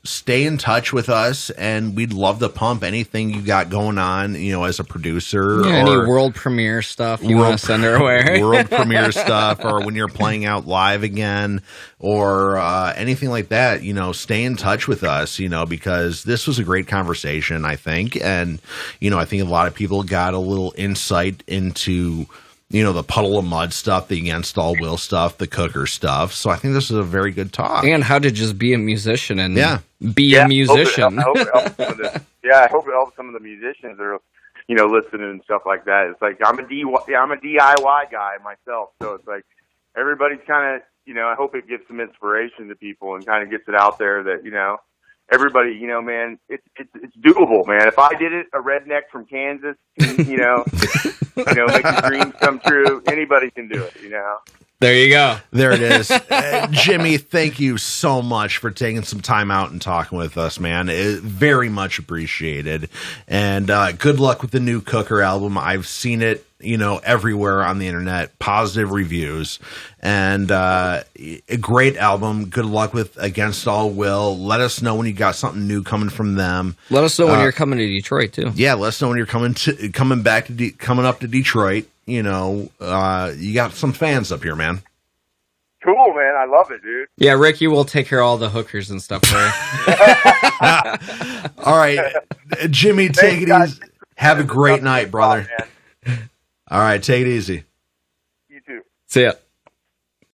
Speaker 3: Stay in touch with us, and we'd love to pump anything you got going on, as a producer.
Speaker 4: Yeah, any world premiere stuff you want to send our way.
Speaker 3: World premiere stuff, or when you're playing out live again, or anything like that, stay in touch with us, because this was a great conversation, I think. And, I think a lot of people got a little insight into the Puddle of Mudd stuff, the Against All Will stuff, the Cooker stuff. So I think this is a very good talk.
Speaker 4: And how to just be a musician and be
Speaker 5: Yeah,
Speaker 4: a musician.
Speaker 5: I hope it helps I hope it helps some of the musicians that are, listening and stuff like that. It's like I'm a DIY guy myself, so it's like everybody's kind of, I hope it gives some inspiration to people and kind of gets it out there that, everybody, man, it's doable, man. If I did it, a redneck from Kansas, make your dreams come true. Anybody can do it,
Speaker 4: There you go.
Speaker 3: There it is. Jimmy, thank you so much for taking some time out and talking with us, man. Very much appreciated. And good luck with the new Cooker album. I've seen it, everywhere on the internet, positive reviews, and a great album. Good luck with Against All Will. Let us know when you got something new coming from them.
Speaker 4: Let us know when you're coming to Detroit too.
Speaker 3: Yeah, let us know when you're coming up to Detroit. You got some fans up here, man.
Speaker 5: Cool, man. I love it, dude.
Speaker 4: Yeah, Rikki will take care of all the hookers and stuff for you.
Speaker 3: All right, Jimmy, take it easy. Have a great night, brother.
Speaker 5: Man.
Speaker 3: All right, take it easy.
Speaker 5: You too.
Speaker 4: See ya.